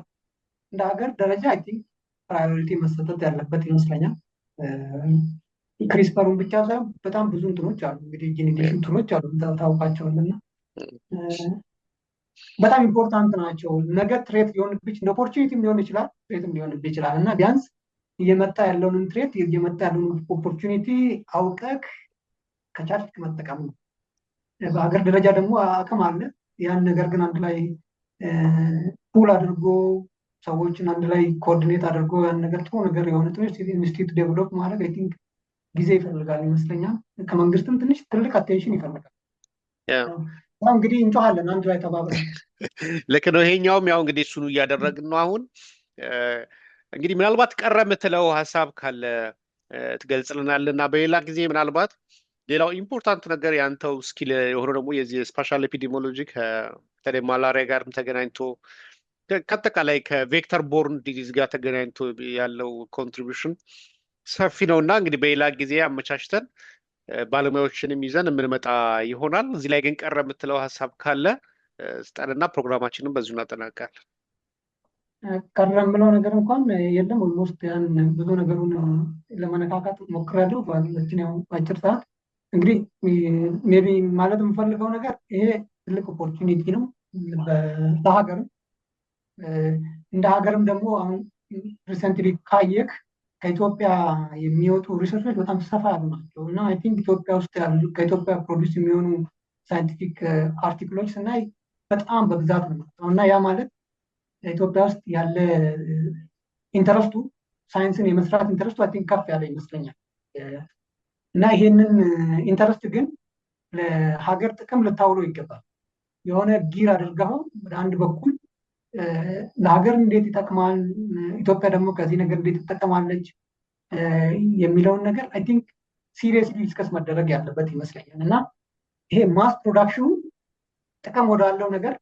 እንደ ሀገር ደረጃ አይ ቲንክ ፕራዮሪቲ መሰጠት ያለበት ይመስለኛል። ክሪስፐሩን ብቻ ሳይሆን በጣም ብዙ እንትኖች አሉ እንግዲህ ጄኔቲክ እንትኖች አሉ ታውቃቸዋልና በጣም ኢምፖርታንት ናቸው። ነገ ትሬት ሊሆንብህ እንደ ኦፖርቹኒቲም ሊሆን ይችላል፣ ትሬትም ሊሆንብህ ይችላል እና ቢያንስ እየመጣ ያለውን ትሬት እየመጣ ያለውን ኦፖርቹኒቲ አውቀህ ከቻልክ መጠቀም ነው። በሀገር ደረጃ ደግሞ አቅም አለ። ያን ነገር ግን አንድ ላይ ፑል አድርጎ ሰዎችን አንድ ላይ ኮኦርዲኔት አድርጎ ያን ነገር ጥሩ ነገር የሆነ ኢንስቲትዩት ዴቨሎፕ ማድረግ አይ ቲንክ ጊዜ ይፈልጋል ይመስለኛል። ከመንግስትም ትንሽ ትልቅ አቴንሽን ይፈልጋል። እንግዲህ እንጮሃለን አንድ ላይ ተባብረን። ልክ ነው። ይሄኛውም ያው እንግዲህ እሱኑ እያደረግን ነው። አሁን እንግዲህ ምናልባት ቀረ የምትለው ሀሳብ ካለ ትገልጽልናልና በሌላ ጊዜ ምናልባት ሌላው ኢምፖርታንት ነገር ያንተው ስኪል የሆነው ደግሞ የዚህ ስፔሻል ኤፒዲሞሎጂ ከተለይ ማላሪያ ጋርም ተገናኝቶ ከአጠቃላይ ከቬክተር ቦርን ዲዚዝ ጋር ተገናኝቶ ያለው ኮንትሪቢዩሽን ሰፊ ነው እና እንግዲህ በሌላ ጊዜ አመቻችተን ባለሙያዎችንም ይዘን የምንመጣ ይሆናል። እዚህ ላይ ግን ቀረ የምትለው ሀሳብ ካለ ስጠንና ፕሮግራማችንን በዚሁ እናጠናቃለን። ቀረም ብለው ነገር እንኳን የለም። ኦልሞስት ያን ብዙ ነገሩን ለመነካካት ሞክሬያለሁ ባለችን ያው አጭር ሰዓት። እንግዲህ ሜቢ ማለት የምፈልገው ነገር ይሄ ትልቅ ኦፖርቹኒቲ ነው ለሀገርም እንደ ሀገርም ደግሞ አሁን ሪሰንትሊ ካየክ ከኢትዮጵያ የሚወጡ ሪሰርቾች በጣም ሰፋ ያሉ ናቸው እና አይ ቲንክ ኢትዮጵያ ውስጥ ያሉ ከኢትዮጵያ ፕሮዲስ የሚሆኑ ሳይንቲፊክ አርቲክሎች ስናይ በጣም በብዛት ነው እና ያ ማለት ኢትዮጵያ ውስጥ ያለ ኢንተረስቱ ሳይንስን የመስራት ኢንተረስቱ አይ ቲንክ ከፍ ያለ ይመስለኛል እና ይሄንን ኢንተረስት ግን ለሀገር ጥቅም ልታውለው ይገባል። የሆነ ጊር አድርገው ወደ አንድ በኩል ለሀገር እንዴት ይጠቅማል፣ ኢትዮጵያ ደግሞ ከዚህ ነገር እንዴት ትጠቀማለች የሚለውን ነገር አይ ቲንክ ሲሪየስሊ ዲስከስ መደረግ ያለበት ይመስለኛል እና ይሄ ማስ ፕሮዳክሽኑ ጥቅም ወዳለው ነገር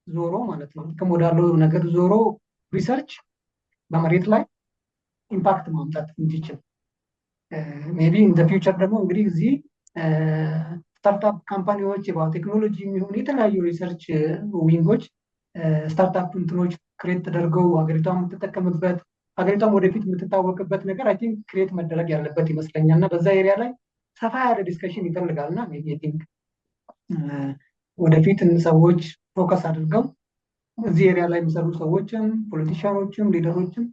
ዞሮ ማለት ነው ጥቅም ወዳለው ነገር ዞሮ ሪሰርች በመሬት ላይ ኢምፓክት ማምጣት እንዲችል ሜቢ ኢን ዘ ፊውቸር ደግሞ እንግዲህ እዚህ ስታርታፕ ካምፓኒዎች የባዮቴክኖሎጂ የሚሆኑ የተለያዩ ሪሰርች ዊንጎች ስታርታፕ እንትኖች ክሬት ተደርገው ሀገሪቷ የምትጠቀምበት ሀገሪቷም ወደፊት የምትታወቅበት ነገር አይ ቲንክ ክሬት መደረግ ያለበት ይመስለኛል እና በዛ ኤሪያ ላይ ሰፋ ያለ ዲስከሽን ይፈልጋል እና ሜቢ አይ ቲንክ ወደፊት ሰዎች ፎከስ አድርገው እዚህ ኤሪያ ላይ የሚሰሩ ሰዎችም ፖለቲሽያኖችም ሊደሮችም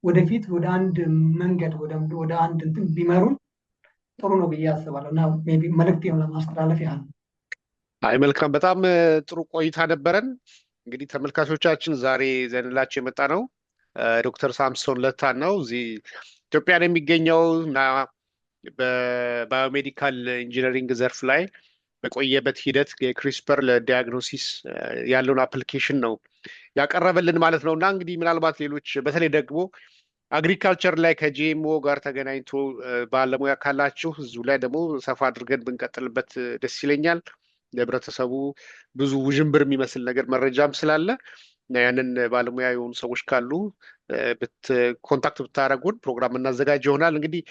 ወደፊት ወደ አንድ መንገድ ወደ አንድ እንትን ቢመሩን ጥሩ ነው ብዬ አስባለሁ እና ሜቢ መልእክቴን ለማስተላለፍ ያህል። አይ መልካም፣ በጣም ጥሩ ቆይታ ነበረን። እንግዲህ ተመልካቾቻችን ዛሬ ዘንላቸው የመጣ ነው ዶክተር ሳምሶን ለታን ነው። እዚህ ኢትዮጵያ ነው የሚገኘው እና በባዮሜዲካል ኢንጂነሪንግ ዘርፍ ላይ በቆየበት ሂደት የክሪስፐር ለዲያግኖሲስ ያለውን አፕሊኬሽን ነው ያቀረበልን ማለት ነው እና እንግዲህ ምናልባት ሌሎች በተለይ ደግሞ አግሪካልቸር ላይ ከጂኤምኦ ጋር ተገናኝቶ ባለሙያ ካላችሁ እዚሁ ላይ ደግሞ ሰፋ አድርገን ብንቀጥልበት ደስ ይለኛል። ለህብረተሰቡ ብዙ ውዥንብር የሚመስል ነገር መረጃም ስላለ ያንን ባለሙያ የሆኑ ሰዎች ካሉ ኮንታክት ብታደረጉን ፕሮግራም እናዘጋጅ ይሆናል። እንግዲህ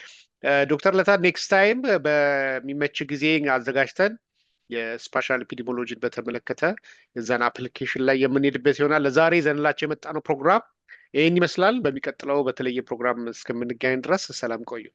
ዶክተር ለታ ኔክስት ታይም በሚመች ጊዜ አዘጋጅተን የስፓሻል ኤፒዲሞሎጂን በተመለከተ የዛን አፕሊኬሽን ላይ የምንሄድበት ይሆናል። ለዛሬ ዘንላቸው የመጣ ነው ፕሮግራም ይህን ይመስላል። በሚቀጥለው በተለየ ፕሮግራም እስከምንገናኝ ድረስ ሰላም ቆዩ።